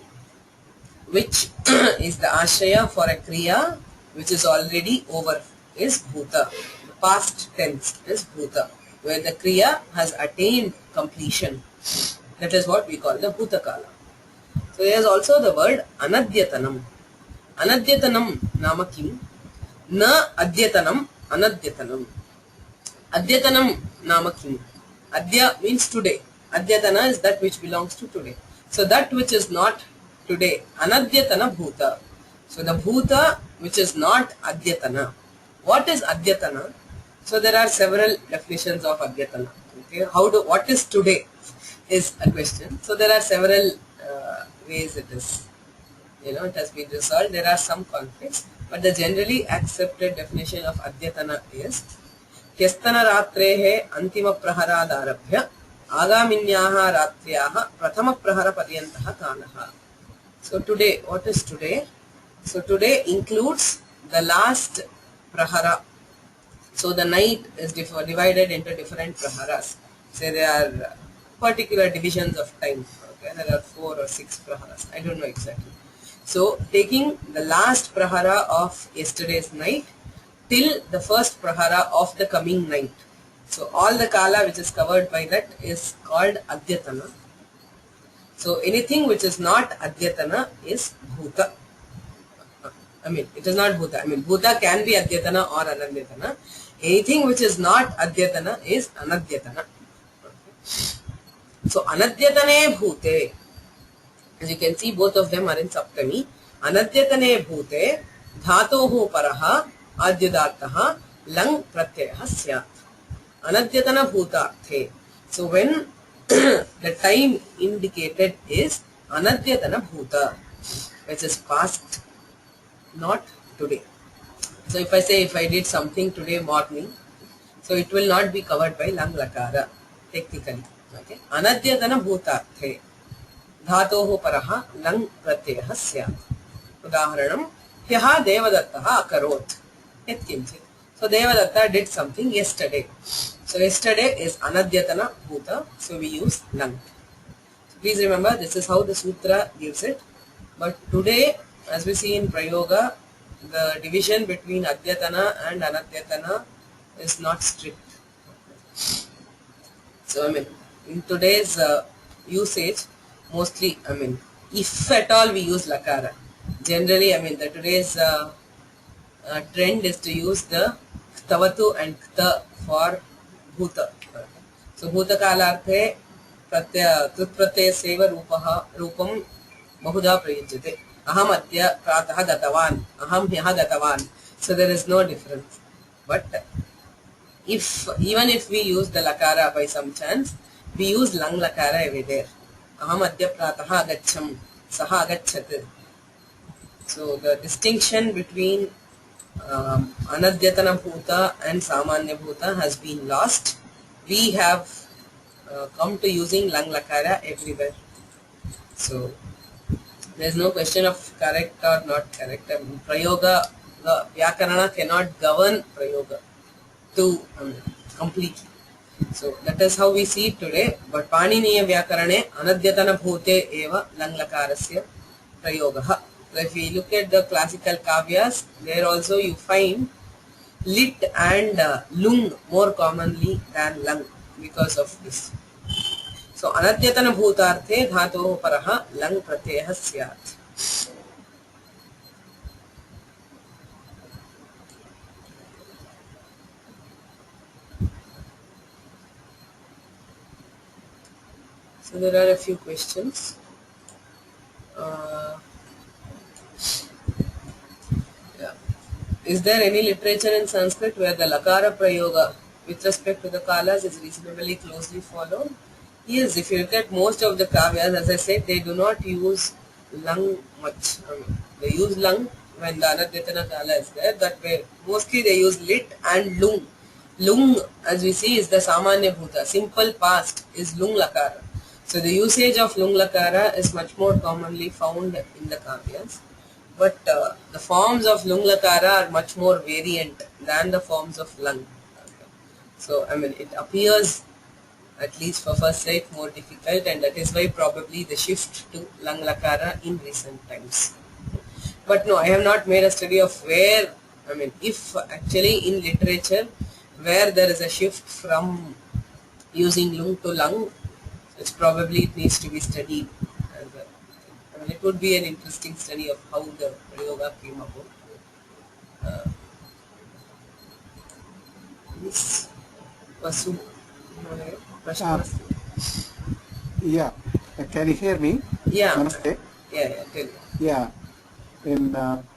which is the ashraya for a kriya which is already over is bhuta. The past tense is bhuta, where the kriya has attained completion. That is what we call the bhuta kala. So there is also the word anadyatanam. Anadyatanam nama kim? Na adyatanam anadyatanam. Adyatanam nama kim? Adya means today. Adyatana is that which belongs to today. So that which is not today. Anadyatana bhuta. So the bhuta which is not adyatana. What is adyatana? So there are several definitions of adyatana. Okay, what is today is a question. So there are several ways it is. It has been resolved. There are some conflicts, but the generally accepted definition of adyatana is Kyastana ratrehe antima praharādarabhya Agaminyaha ratriyaha prathama prahara paryantaha kalaha. So today, what is today? So today includes the last prahara. So the night is divided into different praharas. Say there are particular divisions of time. Okay, there are 4 or 6 praharas. I don't know exactly. So taking the last prahara of yesterday's night till the first prahara of the coming night. So all the kala which is covered by that is called adyatana. So anything which is not adyatana is bhuta. It is not bhuta. Bhuta can be adyatana or anadyatana. Anything which is not adyatana is anadyatana. So anadyatane bhute. As you can see, both of them are in saptami. Anadyatane bhute dhatohu paraha adyadartaha lang pratyayah syat. Anadyatana bhutarthe. So when the time indicated is anadyatana bhuta, which is past, not today. So if I say if I did something today morning, so it will not be covered by lang lakara technically. Okay. Anadyatana bhutarthe dhatoho paraha lang pratyayah syat. Udaharanam hyaha devadattaha akarot yat kinchit. So Devadatta did something yesterday. So yesterday is anadyatana bhuta. So we use lang. So please remember, this is how the sutra gives it. But today, as we see in prayoga, the division between adyatana and anadyatana is not strict. So in today's usage, mostly if at all we use lakara. Generally, the today's trend is to use the tavatu and kta for bhuta. So bhuta kalarthe pratyaya seva rupam bahuda prayujyate. Aham adya pratah gatavan. Aham hyaha gatavan. So there is no difference. But even if we use the lakara by some chance, we use lang lakara every day. Aham adya pratah agacham. Saha agachat. So the distinction between anadyatana bhuta and samanya bhuta has been lost. We have come to using lang lakara everywhere. So there is no question of correct or not correct. Prayoga, the vyakarana cannot govern prayoga to completely. So that is how we see it today. But paniniya vyakarane anadyatana bhute eva lang lakarasya prayogaha. So if we look at the classical kavyas, there also you find lit and lung more commonly than lang because of this. So anadyatana bhutarthe dhatoh paraha lang pratyayah syat. So there are a few questions. Is there any literature in Sanskrit where the Lakara Prayoga with respect to the Kalas is reasonably closely followed? Yes, if you look at most of the Kavyas, as I said, they do not use Lang much. They use Lang when the Anadyatana Kala is there. That way, mostly they use Lit and Lung. Lung, as we see, is the Samanya Bhuta. Simple past is Lung Lakara. So the usage of Lung Lakara is much more commonly found in the Kavyas. But the forms of Lung Lakara are much more variant than the forms of Lang. Okay. So, I mean, it appears, at least for first sight, more difficult, and that is why probably the shift to Lung Lakara in recent times. But no, I have not made a study of where, I mean, if actually in literature, where there is a shift from using lung to lung, it's probably it needs to be studied. And, I mean, it would be an interesting study of how the yoga came about. Yes. Vasu, yeah. Can you hear me? Yeah. Namaste. Yeah, tell me. Yeah. In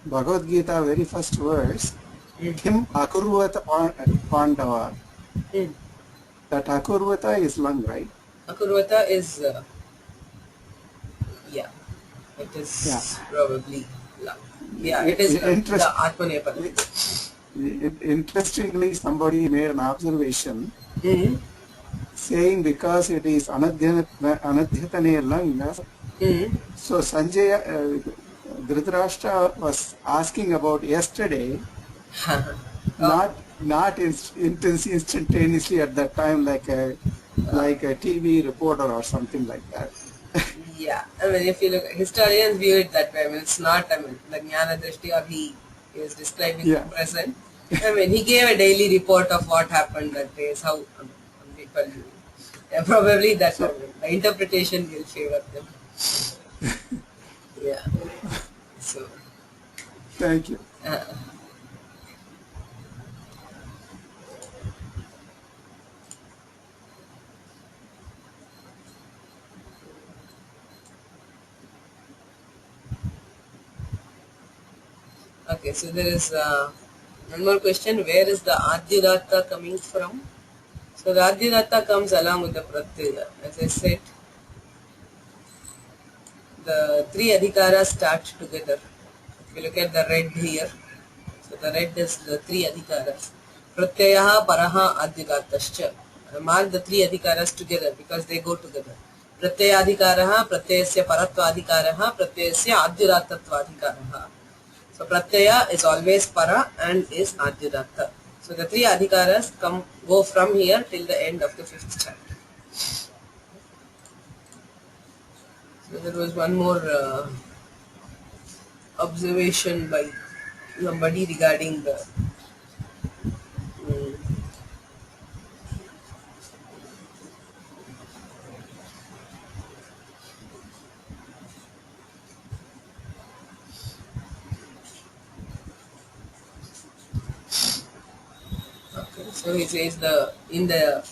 Bhagavad Gita, very first verse, Kim Akurvata Pandava. That Akurvata is lung, right? Akurvata is, yeah, it is probably lung. Yeah, it is the Atmanepada. Interestingly, somebody made an observation saying because it is Anadhyatane lung, so Sanjay, Dhritarashtra was asking about yesterday, not instantaneously at that time, like a TV reporter or something like that. Yeah, I mean, if you look, historians view it that way. I mean, it's not, I mean, the Jnana Drishti, or he is describing the present. I mean, he gave a daily report of what happened that day, is how people, probably that, so, the interpretation will favor them. Yeah. So. Thank you. Okay, so there is one more question. Where is the Adhyadatta coming from? So the Adhyadatta comes along with the Pratyaya. As I said, the three adhikaras start together. If you look at the red here, so the red is the three adhikaras. Pratyayaha, Paraha, Adhyadatascha. Mark the three adhikaras together because they go together. Pratyayadhikaraha, Pratyayasya Paratvadhikaraha, Pratyayasya Adhyadattvaadhikaraha. So Pratyaya is always Para and is Adhyadatta. So the three adhikaras go from here till the end of the 5th chapter. So there was one more observation by somebody regarding the so he says in the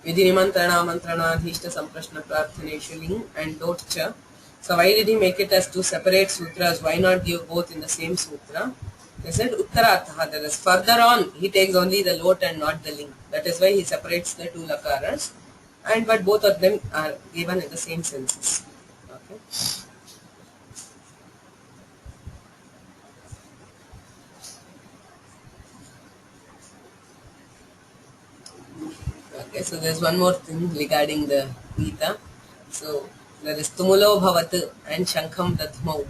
Vidhinimantrana Mantranadhishta Samprashna Prarthaneshu Ling and Dotcha. So why did he make it as two separate sutras? Why not give both in the same sutra? They said Uttaratha, that is further on he takes only the lot and not the ling. That is why he separates the two lakaras, but both of them are given in the same senses. Okay. Okay, so there's one more thing regarding the Gita. So there is Tumulo Bhavat and Shankham Dadhmau.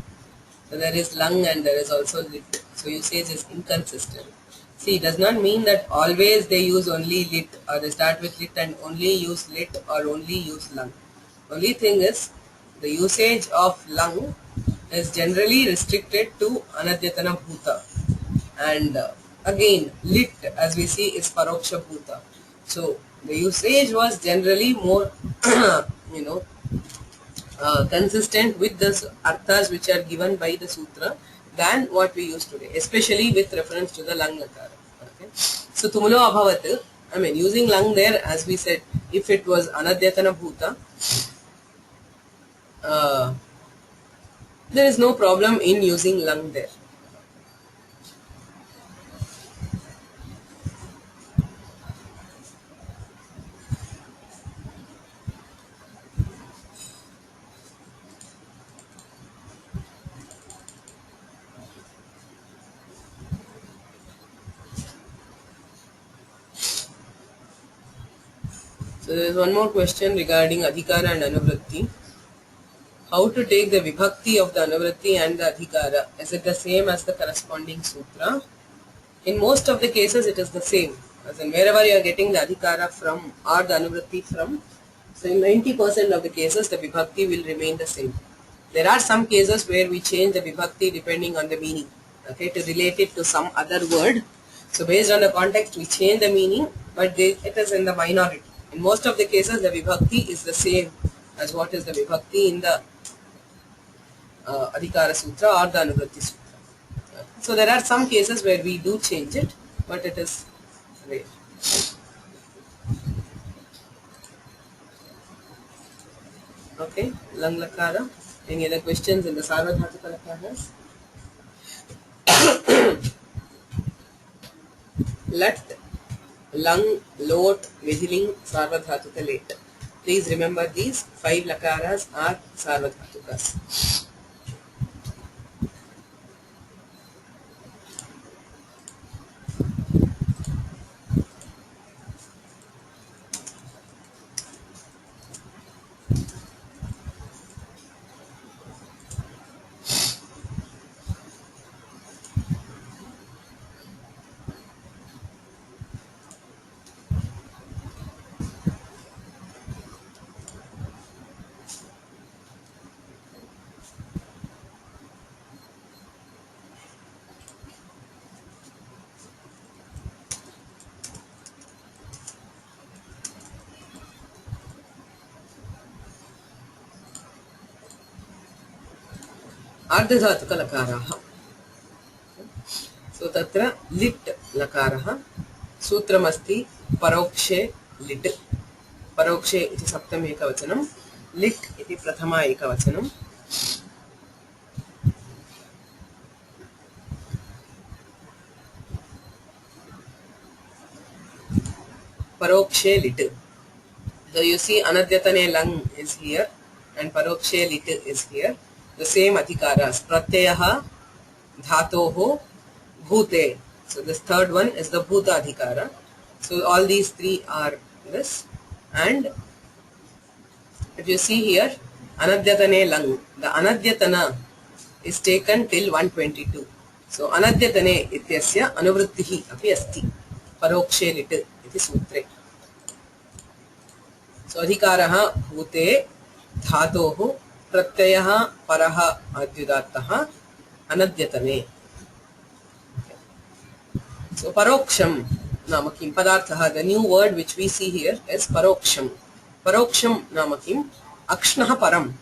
So there is lung and there is also lit. So usage is inconsistent. See, it does not mean that always they use only lit or they start with lit and only use lit or only use lung. Only thing is the usage of lung is generally restricted to Anadyatana Bhuta. And again, lit as we see is Paroksha Bhuta. So the usage was generally more, consistent with the arthas which are given by the sutra than what we use today, especially with reference to the lung lakara. Okay. So tumulo abhavat, I mean using lung there, as we said, if it was anadyatana bhuta, there is no problem in using lung there. So there is one more question regarding adhikara and anuvritti. How to take the vibhakti of the anuvritti and the adhikara? Is it the same as the corresponding sutra? In most of the cases it is the same. As in wherever you are getting the adhikara from or the anuvritti from, so in 90% of the cases the vibhakti will remain the same. There are some cases where we change the vibhakti depending on the meaning, okay, to relate it to some other word. So based on the context we change the meaning, but it is in the minority. In most of the cases the vibhakti is the same as what is the vibhakti in the Adhikara Sutra or the Anuvritti Sutra. So there are some cases where we do change it, but it is rare. Okay, Lung Lakara. Any other questions in the Sarvadhatuka Lakaras? Lut, Lung, Lot, Vidhilin, Sarvadhatuka Late. Please remember these 5 Lakaras are Sarvadhatukas. Ardhadhatuka Lakaraha. So tatra lit Lakaraha. Sutramasti parokshe lit. Parokshe iti saptam ekavachanam. Lit iti prathama ekavachanam. Parokshe lit. So you see Anadyatane Lang is here and Parokshe lit is here. The same adhikaras. Pratyaha, Dhatoho, Bhute. So this third one is the Bhuta adhikara. So all these 3 are this. And if you see here, Anadyatane Lang, the Anadyatana is taken till 122. So Anadyatane ityasya anuvrittihi api asti. Parokshe lit iti sutre. So adhikaraha bhute dhatoho pratyayah paraha adyudattaha anadyatane. So paroksham namakim padarthaha, the new word which we see here is paroksham. Paroksham namakim akshnaha param.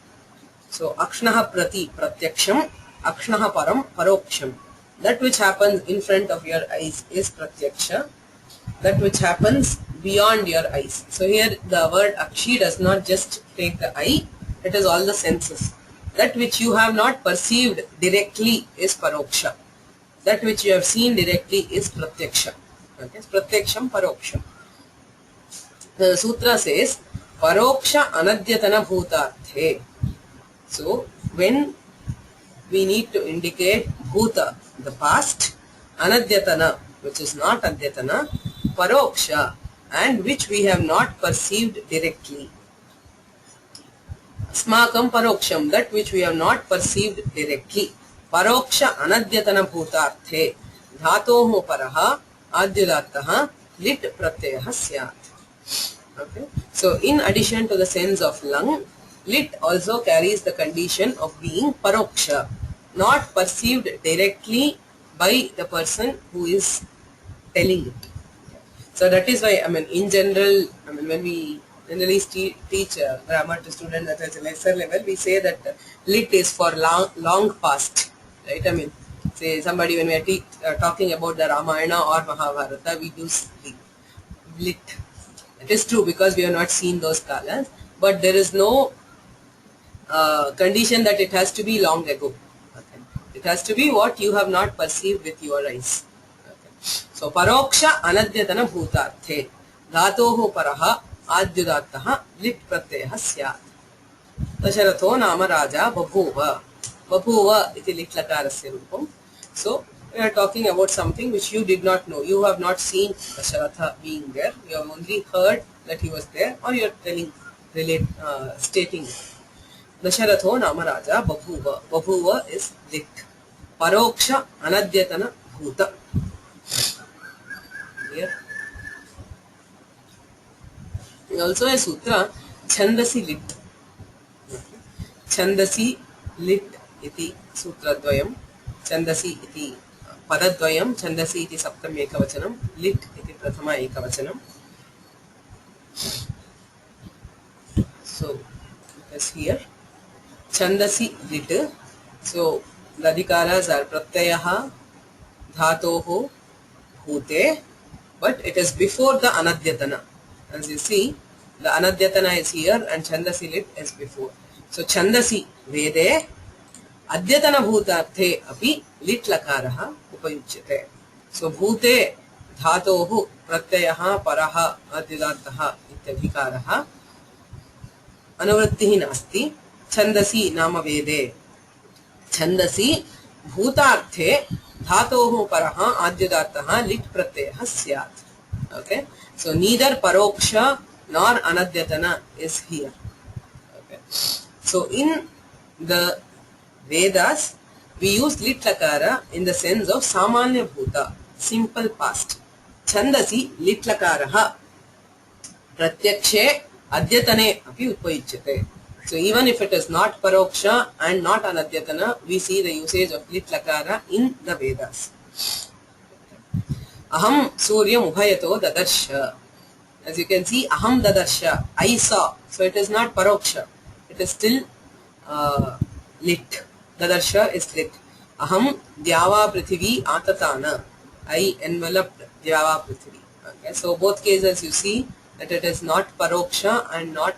So akshnaha prati pratyaksham, akshnaha param paroksham. That which happens in front of your eyes is pratyaksha. That which happens beyond your eyes. So here the word akshi does not just take the eye, it is all the senses. That which you have not perceived directly is paroksha. That which you have seen directly is pratyaksha. Okay, pratyaksham paroksham. The sutra says paroksha anadyatana bhutarthe. So when we need to indicate bhuta, the past, anadyatana, which is not adyatana, paroksha, and which we have not perceived directly. Asmakam paroksham, that which we have not perceived directly. Paroksha anadyatana bhutarthe. Dhatoho paraha adyudattaha lit pratyaha syat. Okay. So in addition to the sense of lung, lit also carries the condition of being paroksha, not perceived directly by the person who is telling it. So that is why, in general, when we generally teach grammar to students at a lesser level, we say that lit is for long past, right? Say somebody, when we are talking about the Ramayana or Mahabharata, we use lit. It is true because we have not seen those kalas, but there is no condition that it has to be long ago. Okay. It has to be what you have not perceived with your eyes. So paroksha anadyatana bhutarthe dhatoho paraha adyudattaha lit pratyayah syat. Dasharatho nama raja babhuva. Babhuva iti lit lakarasya rupam. So we are talking about something which you did not know. You have not seen Dasharatha being there. You have only heard that he was there, or you are stating it. Dasharatho nama raja babhuva. Babhuva is lit. Paroksha anadyatana bhuta. Here. Also a sutra, Chandasi lit. Chandasi lit iti sutradvayam. Chandasi iti padadvayam. Chandasi iti saptam ekavachanam. Lit iti prathama ekavachanam. So, it is here. Chandasi lit. So, the adhikaras are pratyayaha, dhatoho, bhute, but it is before the anadyatana. As you see, the anadyatana is here and Chandasi lit is before. So, Chandasi vede, adyatana bhutarthe api lit lakaraha upayuchyate. So, bhute dhatohu pratyayaha paraha adhyudattaha ityadhikaraha anuvrittihi nasti. Chandasi nama vede. Chandasi bhutarthe dhatohu paraha adhyudattaha lit pratyayah syat. Okay. So neither paroksha nor anadyatana is here. Okay. So in the Vedas, we use lit lakara in the sense of samanya bhuta, simple past. Chandasi lit lakaraha pratyakshe adyatane api upayichyate. So even if it is not paroksha and not anadyatana, we see the usage of lit lakara in the Vedas. Aham suryam ubhayato dadarsha. As you can see, aham dadarsha, I saw. So it is not paroksha. It is still lit. Dadarsha is lit. Aham dyava prithvi atatana. I enveloped dyava prithvi. Okay. So both cases you see that it is not paroksha and not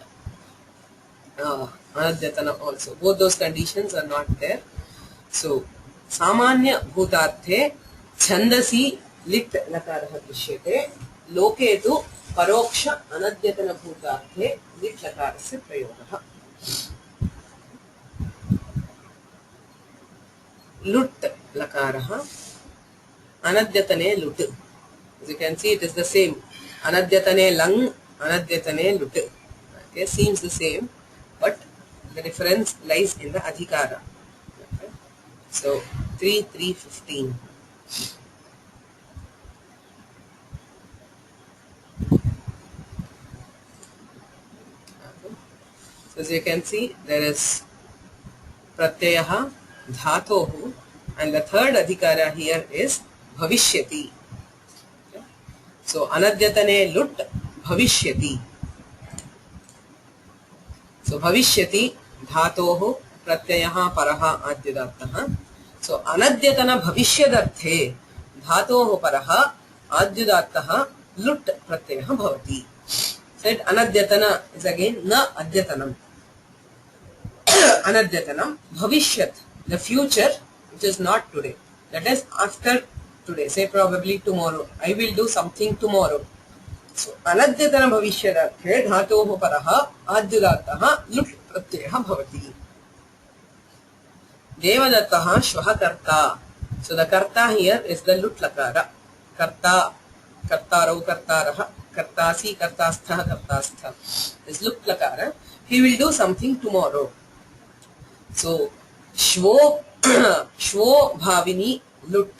anadyatana also. Both those conditions are not there. So, samanya bhutarthe chandasi lit lakaraha drishyate. Loke tu paroksha anadyatana bhutarthe lit lakarasya prayogaha. Lut lakaraha anadyatane lut. As you can see, it is the same. Anadyatane lang, anadyatane lut. Okay, seems the same, but the difference lies in the adhikara. Okay. So 3.3.15. So as you can see, there is pratyayaha, dhatohu, and the third adhikara here is bhavishyati. Okay. So anadyatane lut bhavishyati. So bhavishyati dhatohu pratyayaha paraha adyudattaha. So anadyatana bhavishyadarte dhatohu paraha adyudattaha lut pratyayaha bhavati. So it anadyatana is again na adyatanam. Anadyatanam bhavishyat, the future which is not today. That is after today. Say probably tomorrow. I will do something tomorrow. So anadyatana bhavishyadarte dhatohu paraha adyudattaha lut pratyayaha bhavati. Devadattaha shvaha karta. So the karta here is the lut lakara. Karta, kartaro, kartaraha, kartasi, kartastha, kartastha. This lut lakara. He will do something tomorrow. So shvo shvo bhavini lut.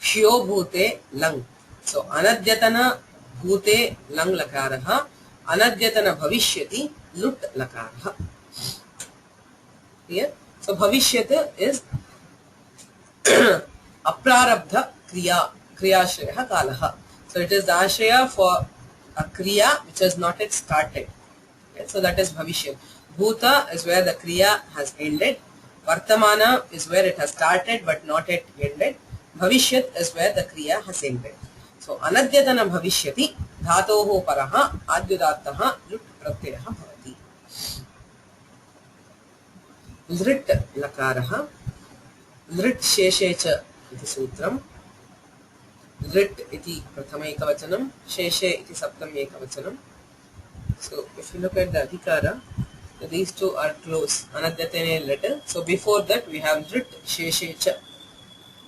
Shyo bhute lang. So anadyatana bhute lang lakaraha. Anadyatana bhavishyati lut lakaraha. Here. So bhavishyat is aprarabdha kriya. Kriyashraya kalaha. So it is the ashraya for a kriya which has not yet started. Okay. So that is bhavishyat. Bhuta is where the kriya has ended. Vartamana is where it has started but not yet ended. Bhavishyat is where the kriya has ended. So anadyatana bhavishyati dhatoho paraha adyudattaha lut pratyayaha bhavati. Lrt lakaraha. Lrt sheshecha iti sutram. Lrt iti prathama ekavachanam. Sheshe iti saptam ekavachanam. So if you look at the adhikara, these two are close. Anadyatane lit. So before that we have Lrt sheshecha.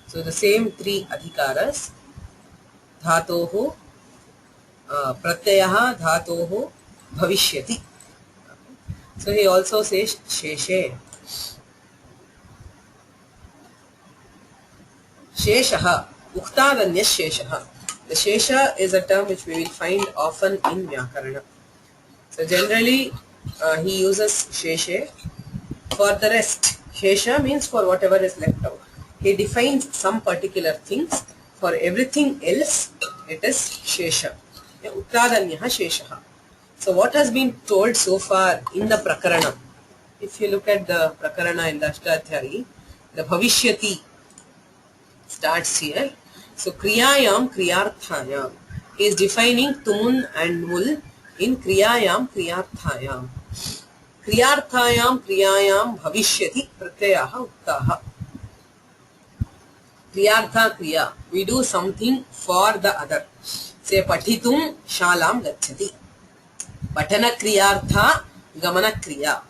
So the same three adhikaras. Dhatoho, pratyayaha, dhatoho, bhavishyati. So he also says sheshe. Sheshaha, uktadanya sheshaha. The shesha is a term which we will find often in Vyakarana. So generally he uses sheshe. For the rest, shesha means for whatever is left out. He defines some particular things. For everything else, it is shesha. Uttradanyah sheshaha. So what has been told so far in the prakarana? If you look at the prakarana in the Ashtadhyayi, the bhavishyati starts here. So kriyayam kriyarthayam. He is defining tumun and mul in kriyayam kriyarthayam. Kriyarthayam kriyayam bhavishyati pratyaha uttaha. Kriyartha kriya. We do something for the other. Say pathitum shalam gacchati. Patana kriyartha gamana kriya.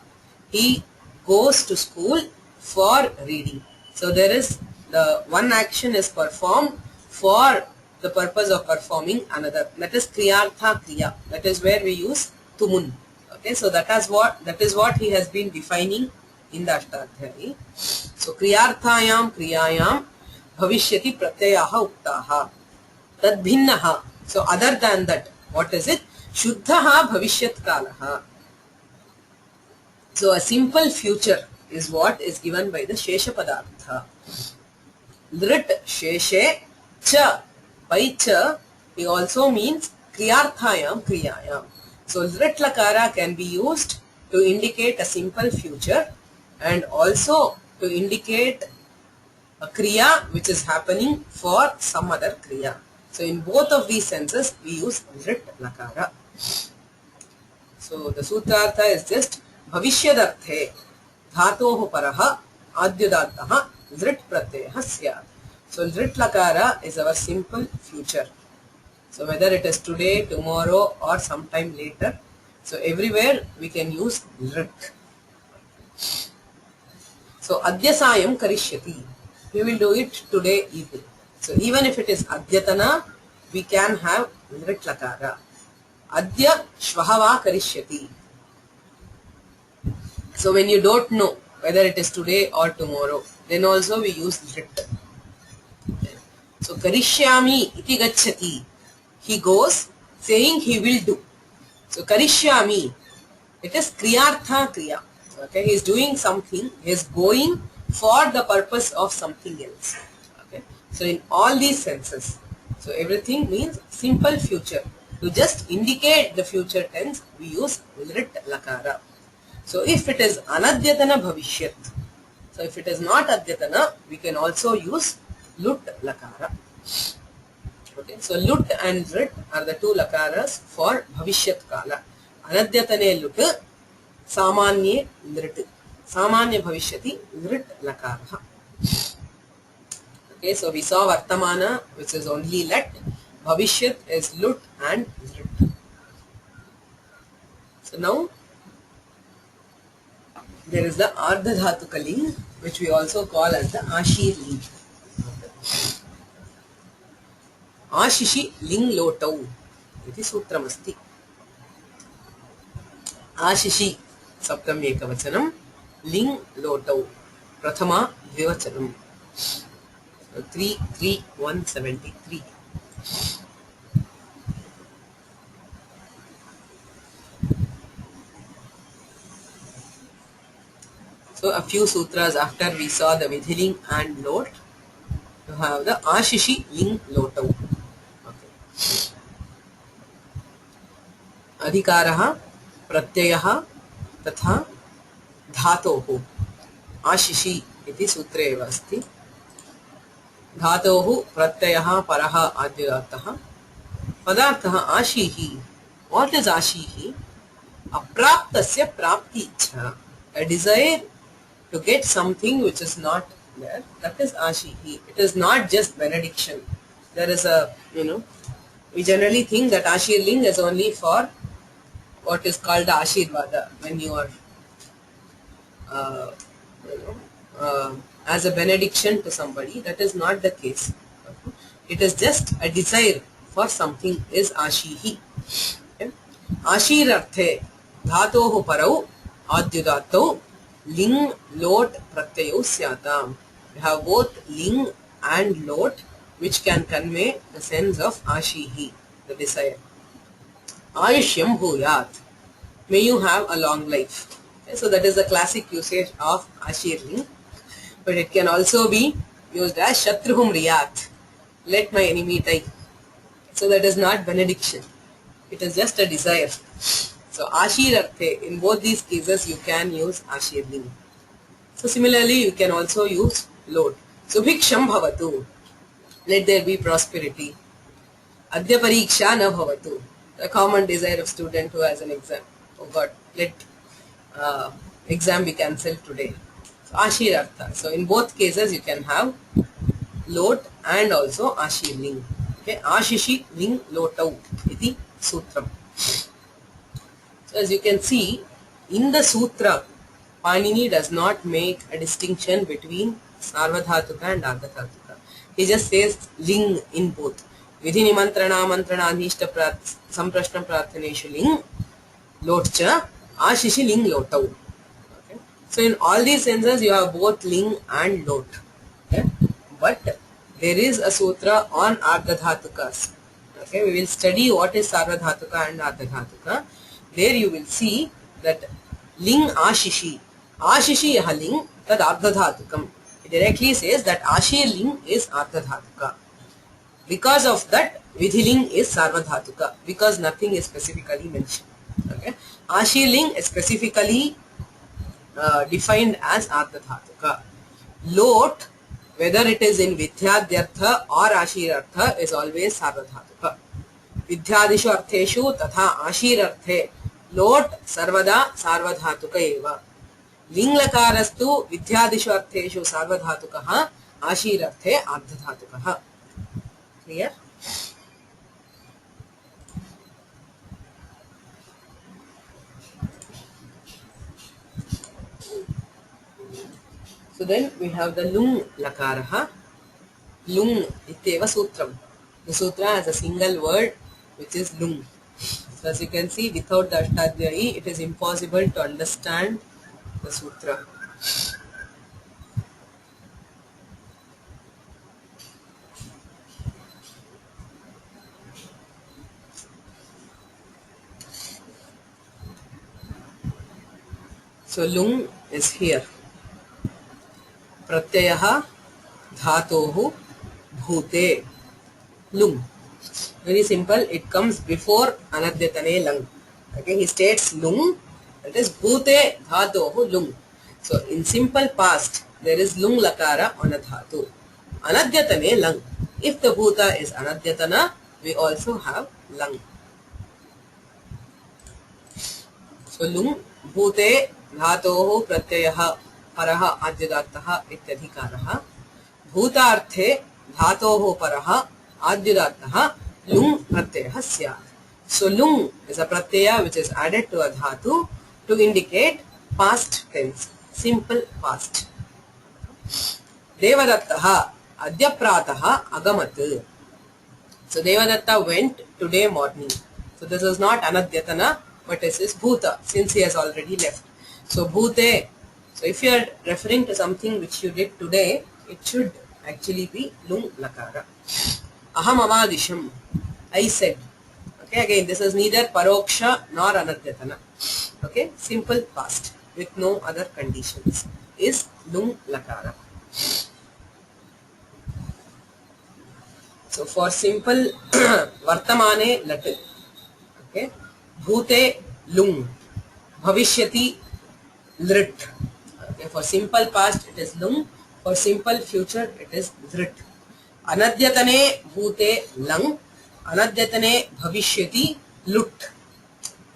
He goes to school for reading. So there is the one action is performed for the purpose of performing another. That is kriyartha kriya. That is where we use tumun. Okay, so that is what he has been defining in the Ashtadhyayi. So kriyarthayam kriyayam bhavishyati pratyaha uktaha. Tad bhinnaha. So other than that, what is it? Shuddhaha bhavishyat kalaha. So a simple future is what is given by the shesha padartha. Lrt sheshe cha. By cha, he also means kriyarthayam kriyayam. So Lrt Lakara can be used to indicate a simple future and also to indicate a kriya which is happening for some other kriya. So in both of these senses we use Lrt Lakara. So the sutrartha is just bhavishyadarte dhatoh paraha adyudattaha Lrt pratyayah syat. So Lrt Lakara is our simple future. So whether it is today, tomorrow or sometime later, so everywhere we can use Lrt. So adyasayam karishyati. We will do it today evening. So even if it is adyatana, we can have Lrt Lakara. Adya shvahava karishyati. So when you don't know whether it is today or tomorrow, then also we use Lrt. So karishyami iti gacchati. He goes saying he will do. So karishyami, it is kriyartha kriya. Okay, he is doing something, he is going for the purpose of something else. Okay, so in all these senses, so everything means simple future. To just indicate the future tense, we use Lrt Lakara. So if it is anadyatana bhavishyat, so if it is not adyatana, we can also use Lut Lakara. Okay, so Lut and Lrt are the two Lakaras for bhavishyat kala. Anadyatane Lut, samanye Lrt. Samanya bhavishyati Lrt Lakara. Okay, so we saw Vartamana, which is only Lat. Bhavishyat is Lut and Lrt. So now there is the Ardhadhatuka ling, which we also call as the Ashirllin. Ashishi ling lotau. Iti sutramasti. Ashishi saptam ekavachanam. Ling lotau. Prathama dvivachanam. 3.3.173. So a few sutras after we saw the Vidhilin and Lot, you have the Ashishi ling lotau. Okay. Adhikaraha pratyayah tatha dhatoh. Ashishi iti sutre eva asti. Dhatoh pratyayah paraha adyudattah. Padartha ashihi. What is ashihi? Apraptasya prapti ichha. A desire to get something which is not there. That is ashihi. It is not just benediction. There is a, we generally think that Ashirling is only for what is called the Ashirvada, when you are, as a benediction to somebody. That is not the case. It is just a desire for something is Ashihi. Okay? Ashirarthe dhatoh parau adyudattau ling lot pratyayau syatam. We have both ling and lot, which can convey the sense of Ashihi, the desire. Ayushyam bhuyat. may you have a long life. Okay, so that is the classic usage of Ashirllin. But it can also be used as Shatruhum Riyat, let my enemy die. So that is not benediction. It is just a desire. So Ashirarthe, in both these cases you can use Ashirllin. So similarly you can also use Lord. Subhiksham bhavatu, let there be prosperity. Adya pariksha na bhavatu, the common desire of student who has an exam. Oh God, let exam be cancelled today. So Ashirartha. So in both cases you can have Lot and also Ashirllin. Okay, Ashishi ling lotau iti sutram. So as you can see, in the sutra, Panini does not make a distinction between Sarvadhatuka and Ardhadhatuka. He just says ling in both. Vidhi nimantrana mantrana adhishta samprashna prarthaneshu ling lotcha ashishi ling lotau. Okay. So in all these senses you have both ling and lot. Okay. But there is a sutra on Ardhadhatukas. Okay, we will study what is Sarvadhatuka and Ardhadhatuka. There you will see that ling ashishi. Ashishi yaha ling tad Ardhadhatukam. It directly says that Ashirllin is Ardhadhatuka. Because of that, Vidhilin is Sarvadhatuka. Because nothing is specifically mentioned. Okay, Ashirllin is specifically defined as Ardhadhatuka. Lot, whether it is in Vidhyadyartha or Ashirartha, is always Sarvadhatuka. Vidhyadishu artheshu tatha Ashirarthe Lot sarvada Sarvadhatuka eva. Ling lakarastu Vidhyadishu artheshu Sarvadhatukaha Ashirarthe Ardhadhatukaha. Clear? So then we have the Lung Lakara. Lung ityeva sutram. The sutra has a single word which is Lung. So as you can see, without the Ashtadhyayi, it is impossible to understand the sutra. So Lung is here. Pratyayaha dhatohu bhute. Lung. Very simple. It comes before anadyatane lang. Okay, he states lung. That is bhute dhatohu lung. So in simple past, there is lung lakara on a dhatu. Anadyatane lang. If the bhuta is anadyatana, we also have lang. So lung bhute dhatohu pratyayaha paraha adyadattaha ityadhikaraha. Bhutarthe dhatohu paraha adyadattaha lung pratyayaha syat. So lung is a pratyaya which is added to a dhatu to indicate past tense, simple past. Devadattaha adya prataha agamat. So Devadatta went today morning. So this is not anadyatana, but this is bhuta, since he has already left. So bhute. So if you are referring to something which you did today, it should actually be lung lakara. Aham avadisham, I said. Okay, again this is neither paroksha nor anadyatana. Okay, simple past with no other conditions is lung lakara. So for simple vartamane lat. Okay, bhute lung, bhavishyati lrt. Okay, for simple past it is lung, for simple future it is lrt. Anadyatane bhute lang, anadyatane bhavishyati lut.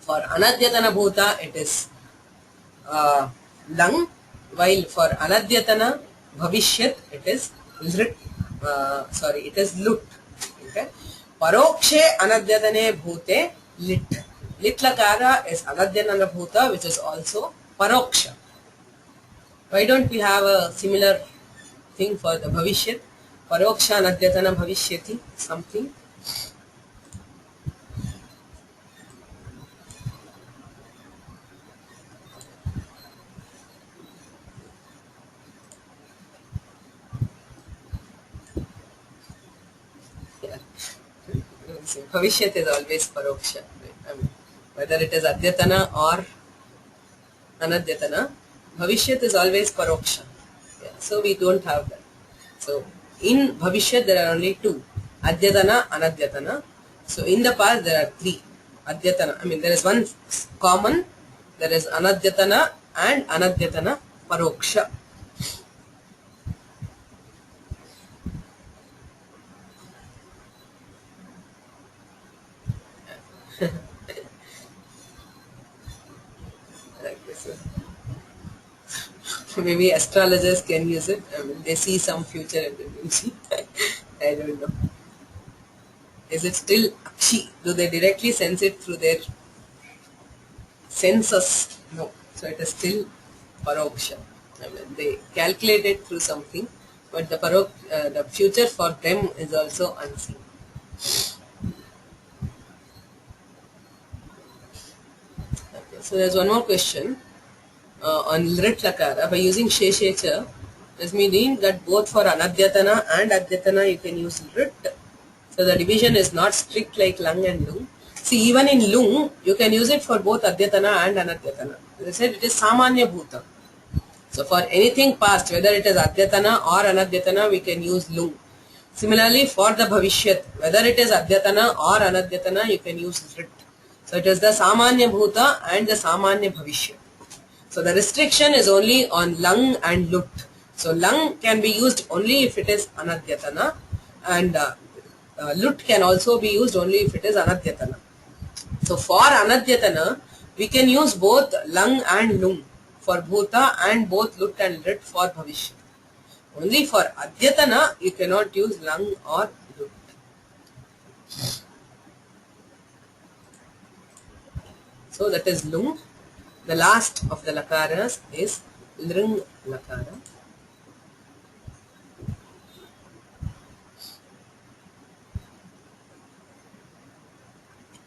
For anadyatana bhuta it is lang, while for anadyatana bhavishyat it is lrt. It is lut. Okay. Parokshe anadyatane bhute lit. Lit lakara is anadyatana bhuta which is also paroksha. Why don't we have a similar thing for the bhavishyat? Paroksha anadyatana bhavishyati something. Yeah. Bhavishyat is always paroksha. I mean, whether it is adyatana or anadyatana, bhavishyat is always paroksha. Yeah, so we don't have that. So in bhavishyat there are only two, adyatana, anadyatana. So in the past there are three. Adyatana, I mean there is one common, there is anadyatana and anadyatana paroksha. Like this. Maybe astrologers can use it. I mean, they see some future in the music. I don't know. Is it still akshi? Do they directly sense it through their senses? No. So it is still paroksha. I mean, they calculate it through something, but the future for them is also unseen. Okay, so there's one more question on Lrt Lakara. By using Sheshecha, does mean that both for anadyatana and adyatana you can use Lrt. So the division is not strict like lung and lung. See, even in lung, you can use it for both adyatana and anadyatana. As I said, it is samanya bhuta. So for anything past, whether it is adyatana or anadyatana, we can use lung. Similarly, for the bhavishyat, whether it is adyatana or anadyatana, you can use Lrt. So it is the samanya bhuta and the samanya bhavishyat. So the restriction is only on lung and lut. So lung can be used only if it is anadyatana, and lut can also be used only if it is anadyatana. So for anadyatana, we can use both lung and lung for bhuta and both lut and lrt for bhavishyat. Only for adyatana, you cannot use lung or lut. So that is lung. The last of the lakaras is Lrn Lakara.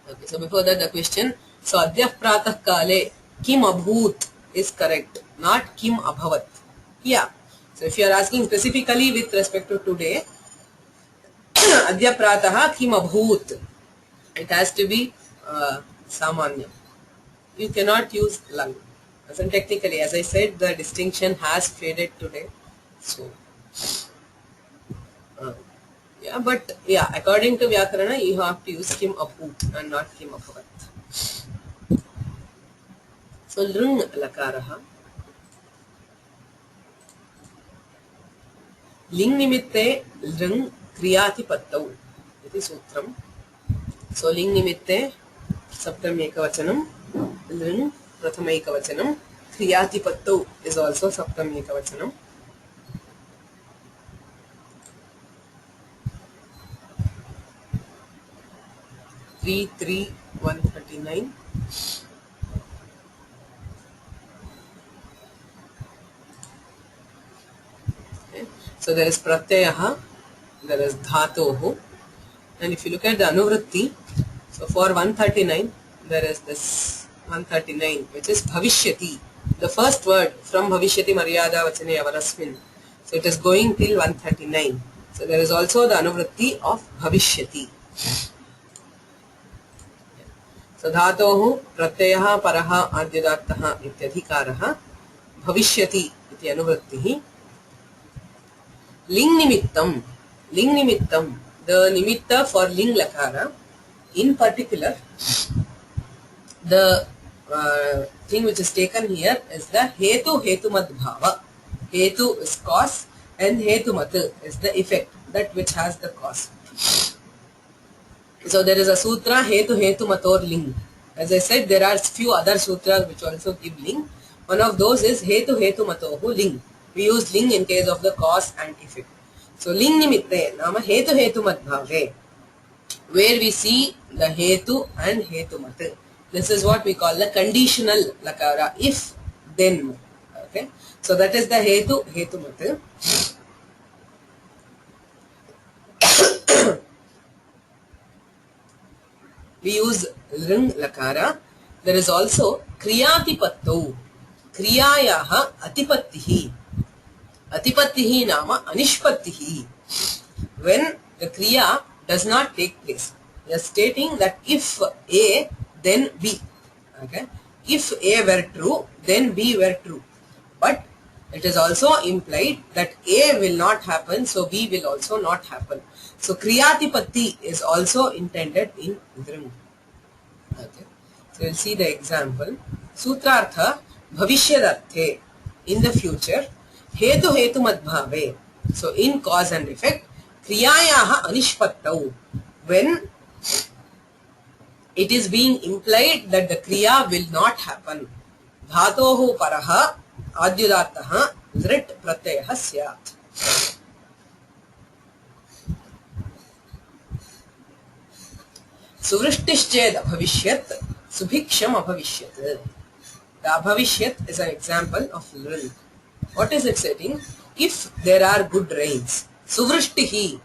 Okay, so before that the question, so Adyah Pratah Kale Kim Abhut is correct, not Kim Abhavat. Yeah, so if you are asking specifically with respect to today, Adyah Pratah Kim Abhut, it has to be Samanya. You cannot use lung. And technically, as I said, the distinction has faded today. So, yeah, but yeah, according to Vyakarana, you have to use Kim Abhut and not Kim Abhavat. So, Lrn Lakaraha. Ling nimitte Lrn kriyati pattau. Iti sutram. So, Ling nimitte saptam ekavachanam. Lrn prathama ekavachanam. Kriyati pattau is also saptam ekavachanam. Three, 139. Okay. So there is pratyaha, there is dhatoho, and if you look at the anuvritti, so for 139, there is this 139, which is bhavishyati. The first word from bhavishyati maryada vachane avarasmin. So it is going till 139. So there is also the anuvritti of bhavishyati. So dhatohu pratyayah paraha adyadattah ityadhikaraha bhavishyati iti anuvrittihi. Ling nimittam, the nimitta for Ling Lakara, in particular, the thing which is taken here is the hetu-hetumad bhava. Hetu is cause and hetumat is the effect, that which has the cause. So there is a sutra hetu-hetumator ling. As I said, there are few other sutras which also give ling. One of those is hetu-hetumatohu ling. We use ling in case of the cause and effect. So ling nimitte nama hetu-hetumad bhave, where we see the hetu and hetumat. This is what we call the conditional lakara, if then. Okay, so that is the hetu hetumat. We use Lrn Lakara. There is also kriyati pattau, kriyayaha atipattihi. Atipattihi nama anishpattihi. When the kriya does not take place, we are stating that if A, then B. Okay. If A were true, then B were true. But it is also implied that A will not happen, so B will also not happen. So Kriyatipatti is also intended in Dring. Okay. So we'll see the example. Sutrartha bhavishyadarte, in the future. Hetu hetu madbhave. So in cause and effect. Kriyayaha anishpattau, when it is being implied that the kriya will not happen. Dhatohu paraha adyudataha lrt pratyayah syat. Suvrishtisched abhavishyat, subhiksham abhavishyat. The abhavishyat is an example of Lrn. What is it saying? If there are good rains, suvrishtihi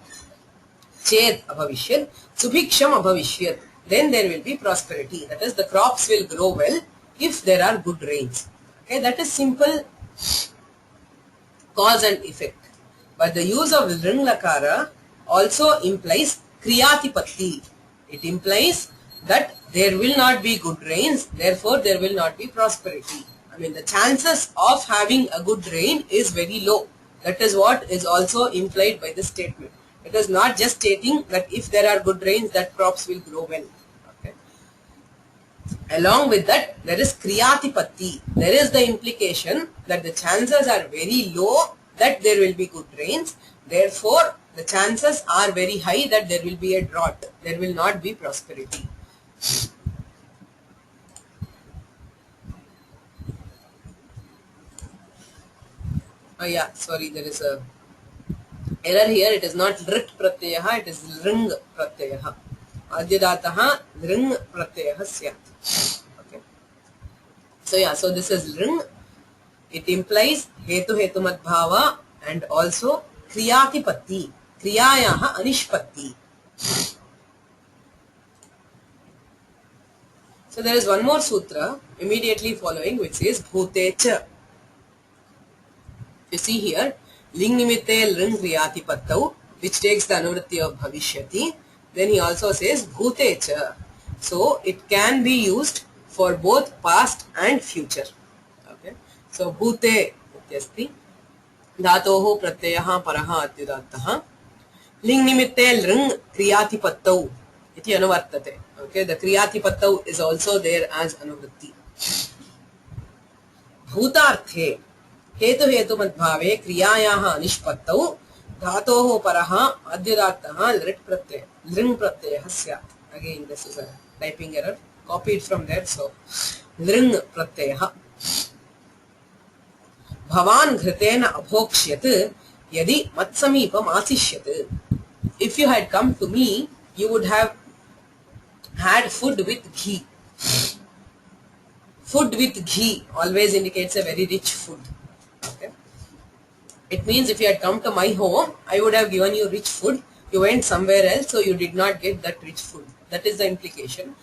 ched abhavishyat, subhiksham abhavishyat, then there will be prosperity. That is, the crops will grow well if there are good rains. Okay, that is simple cause and effect. But the use of Lrn Lakara also implies Kriyatipatti. It implies that there will not be good rains, therefore there will not be prosperity. I mean, the chances of having a good rain is very low. That is what is also implied by this statement. It is not just stating that if there are good rains, that crops will grow well. Okay. Along with that, there is Kriyatipatti. There is the implication that the chances are very low that there will be good rains. Therefore, the chances are very high that there will be a drought. There will not be prosperity. Oh yeah, sorry, there is a error here. It is not Lrt Pratyayah, it is Lring Pratyayah. Adyadataha Lring Pratyayah syat. Okay. So yeah, so this is Lring. It implies Hetu Hetu Madbhava and also Kriyatipatti. Kriyayaha anishpatti. So there is one more sutra immediately following which says Bhutecha. You see here, Ling nimitte Lrn Kriyatipattau, which takes the anuvritti of Bhavishyati. Then he also says Bhutecha. So it can be used for both past and future. Okay. So Bhute ityasti. Dhatoho Pratyayaha Paraha Atyudataha. Ling nimitte Lrn Kriyatipattau iti anuvartate. Okay, the Kriyatipattau is also there as anuvritti. Bhutarthe Hetu hetu madbhave kriyayaha anishpattau dhatoho paraha adyudataha lring pratyayah syat. Again, this is a typing error. Copied from there. So, lring pratyayah. Bhavan ghritena abhokshyat yadi matsamipam asishyat. If you had come to me, you would have had food with ghee. Food with ghee always indicates a very rich food. Okay. It means if you had come to my home, I would have given you rich food. You went somewhere else, so you did not get that rich food. That is the implication.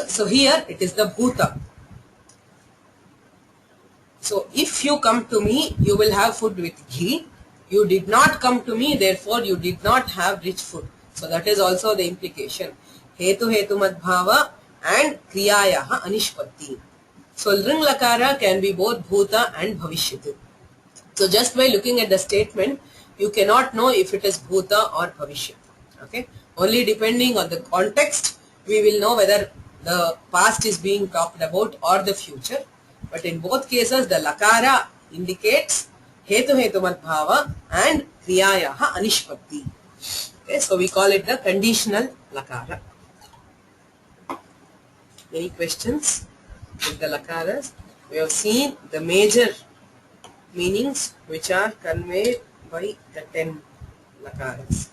So here it is the bhuta. So if you come to me, you will have food with ghee. You did not come to me, therefore you did not have rich food. So that is also the implication. Hetu hetu madbhava and kriyayaha anishpatti. So Lrn Lakara can be both bhuta and bhavishyat. So just by looking at the statement, you cannot know if it is bhuta or bhavishyat. Okay. Only depending on the context, we will know whether the past is being talked about or the future. But in both cases, the Lakara indicates Hetu Hetu Madbhava and Kriyayaha Anishpatti. Okay, so we call it the Conditional Lakara. Any questions with the Lakaras? We have seen the major meanings which are conveyed by the 10 Lakaras.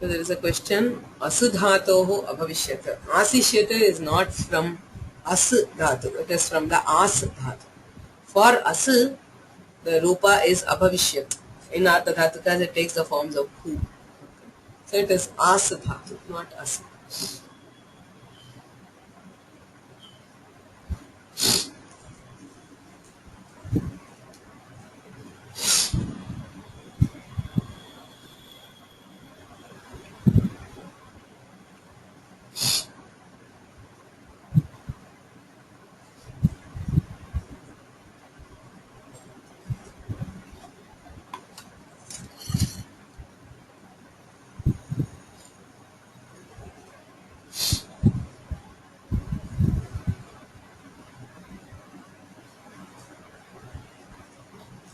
So there is a question, Asudhatoho abhavishyata. Asishyata is not from Asudhatu, it is from the Asudhatu. For Asu, the Rupa is abhavishyat. In Ardhadhatukas it takes the forms of who. Okay. So it is as dhatu, not as.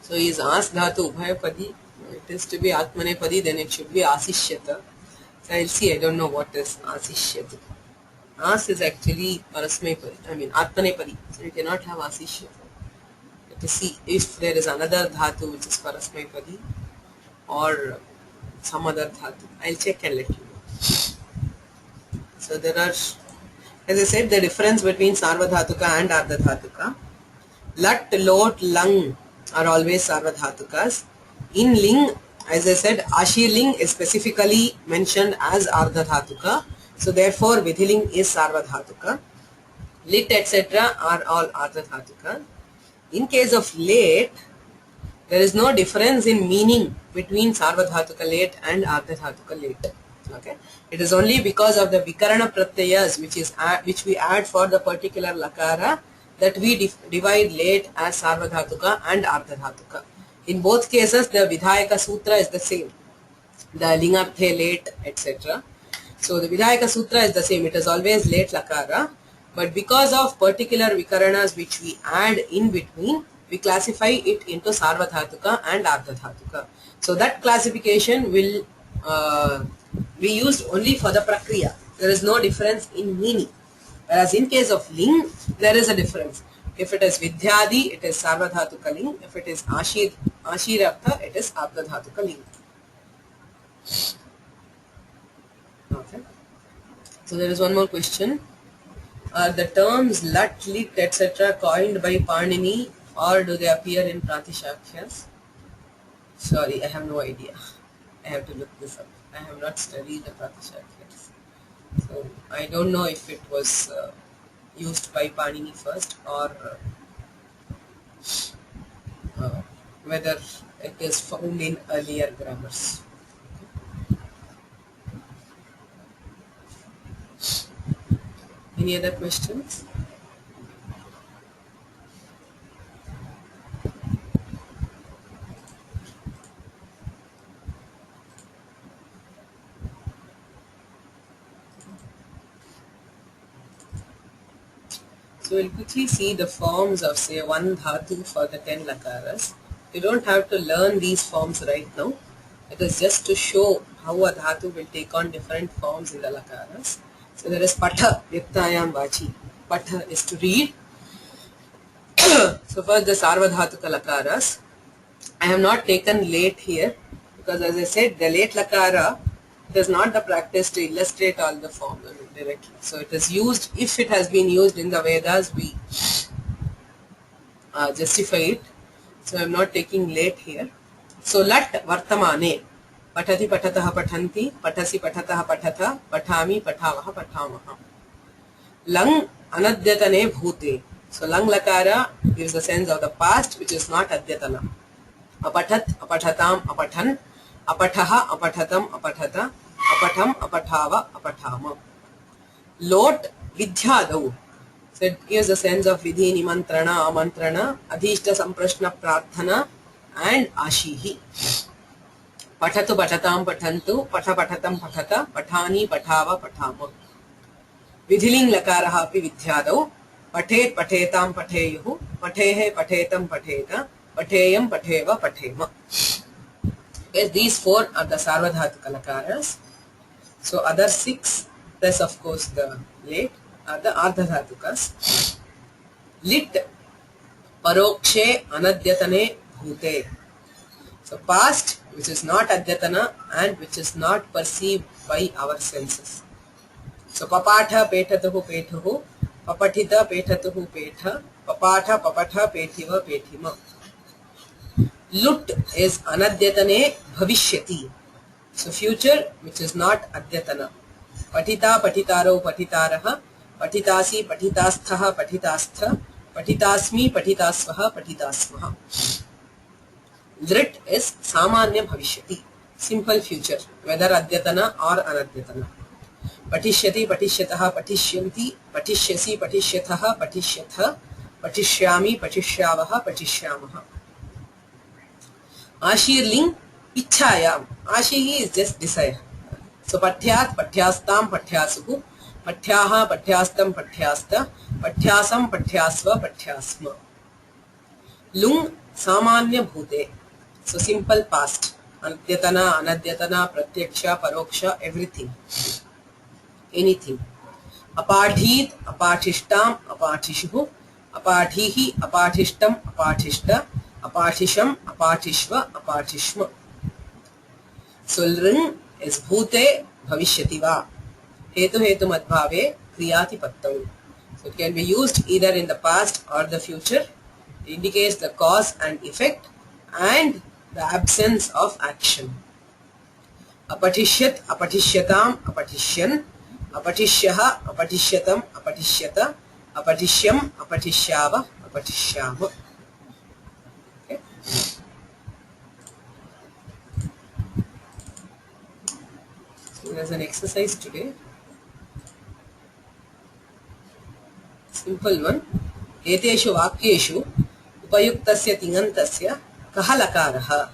So is as dhatu ubhayapadi. It is to be atmanepadi, then it should be asishyata. So I'll see, I don't know what is asishyata. As is actually parasmaipadi, I mean atmanepadi. So you cannot have asishyata. To see if there is another dhatu which is parasmaipadi or some other dhatu. I'll check and let you know. So there are, as I said, the difference between Sarvadhatuka and Ardhadhatuka. Lut, Lot, Lung are always Sarvadhatukas. In Ling, as I said, Ashirllin is specifically mentioned as Ardhadhatuka. So therefore Vidhilin is Sarvadhatuka. Lit, etc. are all Ardhadhatuka. In case of late, there is no difference in meaning between Sarvadhatuka late and Ardhadhatuka late. Okay, it is only because of the Vikarana Pratyayas which we add for the particular Lakara that we divide late as Sarvadhatuka and Ardhadhatuka. In both cases, the Vidhayaka Sutra is the same. The Lingarthe late, etc. So the Vidhayaka Sutra is the same. It is always late Lakara. But because of particular Vikaranas which we add in between, we classify it into Sarvadhatuka and Ardhadhatuka. So that classification will be used only for the Prakriya. There is no difference in meaning. Whereas in case of Ling, there is a difference. If it is Vidyadi, it is Sarvadhatuka Ling. If it is Ashirartha, it is Ardhadhatuka Ling. Okay. So there is one more question. Are the terms lut, lit, etc. coined by Panini, or do they appear in Pratishakyas? Sorry, I have no idea. I have to look this up. I have not studied the Pratishakyas. So I don't know if it was used by Panini first or whether it is found in earlier grammars. Any other questions? So we'll quickly see the forms of, say, one dhatu for the 10 lakaras. You don't have to learn these forms right now. It is just to show how a dhatu will take on different forms in the lakaras. So there is patha, vittayam vachi. Patha is to read. So first the Sarvadhatuka lakaras. I have not taken late here because, as I said, the late lakara, it is not the practice to illustrate all the forms directly. So it is used, if it has been used in the Vedas, we justify it. So I am not taking late here. So lat vartamane. Patati patataha patanti, patasi patataha patata, patami patavaha patamaha. Lang anadyatane bhute. So lang lakara gives the sense of the past, which is not adyatana. Apatat, apatatam, apatan, apataha, apatatam, apatata, apatam, apatava, apatama. Lot vidhyadau. So it gives the sense of vidhi, nimantrana, amantrana, adhishta, samprashna, prarthana, and ashihi. Patatu, patatam, patantu, patha, patatam, patata, patani, patava, patama. Vidhilin Lakara api vidhyadau. Patet, patetam, pateyuhu. Patehe, patetam, pateta. Pateyam, pateva, patema. Yes, these four are the Sarvadhatuka lakaras. So other 6, plus of course the late, are the Ardhadhatukas. Lit, parokshe, anadyatane, bhute. So past, which is not adyatana and which is not perceived by our senses. So papatha, petatuhu, petuhu. Papatita, petatuhu, petha. Papatha, papatha, petiva, petima. Lut is anadyatane bhavishyati. So future which is not adyatana. Patita patitaro patitaraha, patitasi patitasthaha patitastha, patitasmi patitasvaha patitasvaha. Lrt is samanya bhavishyati, simple future, whether adyatana or anadyatana. Patishyati patishyataha patishyanti, patishyasi patishyataha patishyatha, patishyami patishyavaha patishyamaha. Ashirllin ichhayam. Ashihi is just desire. So pathyat pathyastam pathyasuhu, pathyaha pathyastam pathyasta, pathyasam pathyasva pathyasma. Lung samanya bhute. So simple past. Adyatana, anadyatana, pratyaksha, paroksha, everything. Anything. Apadhit, apatishtam, apatishuhu, apadhihi, apatishtam, apatishta, apatisham, apatishva, apatishma. So Lrn is bhute bhavishyati va. Hetu hetu madbhave kriyati pattam. So it can be used either in the past or the future. It indicates the cause and effect and the absence of action. Apatishyat, apatishyatam, apatishyan, apatishyaha, apatishyatam, apatishyata, apatishyam, apatishyava, apatishyama. Okay. So there's an exercise today. Simple one. Eteshu vakyeshu upayuktasya tinantasya kaha lakaraha.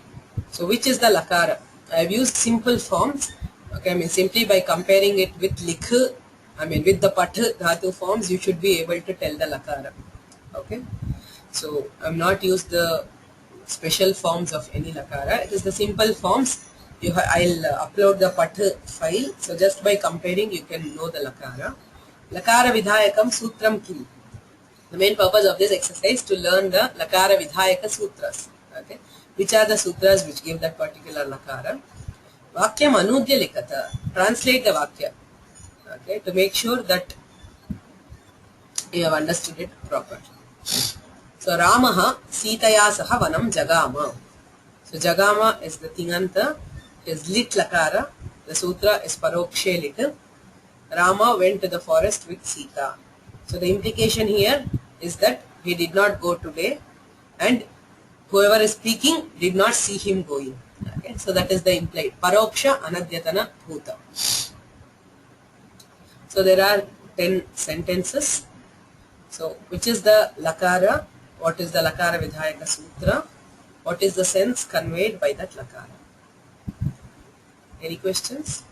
So which is the lakara? I have used simple forms. Okay, I mean simply by comparing it with likh, I mean with the pat dhatu forms, you should be able to tell the lakara. Okay, so I have not used the special forms of any lakara. It is the simple forms. I'll upload the pat file. So just by comparing, you can know the lakara. Lakara vidhayakam sutram kim. The main purpose of this exercise is to learn the Lakara Vidhayaka Sutras. Okay, which are the sutras which give that particular Lakara. Vakyam anudya likata. Translate the Vakya. Okay, to make sure that you have understood it properly. So Ramaha Sitaya saha vanam jagama. So jagama is the Tinanta, is lit Lakara. The sutra is parokshe lit. Rama went to the forest with Sita. So the implication here is that he did not go today and whoever is speaking did not see him going. Okay? So that is the implied. Paroksha anadyatana bhuta. So there are 10 sentences. So which is the Lakara? What is the Lakara Vidhayaka Sutra? What is the sense conveyed by that Lakara? Any questions?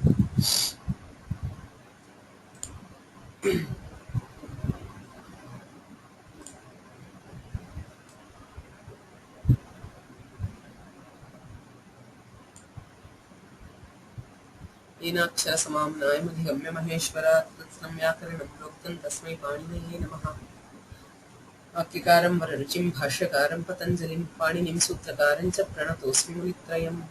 येनाक्षर समाम्नाय मधिगम्य महेश्वरात् तत्सं व्याकरणं प्रोक्तं तस्मै पाणिनये नमः. वाक्यकारं वररुचिं भाष्यकारं पतञ्जलिं पाणिनिं सूत्रकारं च प्रणतोऽस्मि मुनित्रयम्.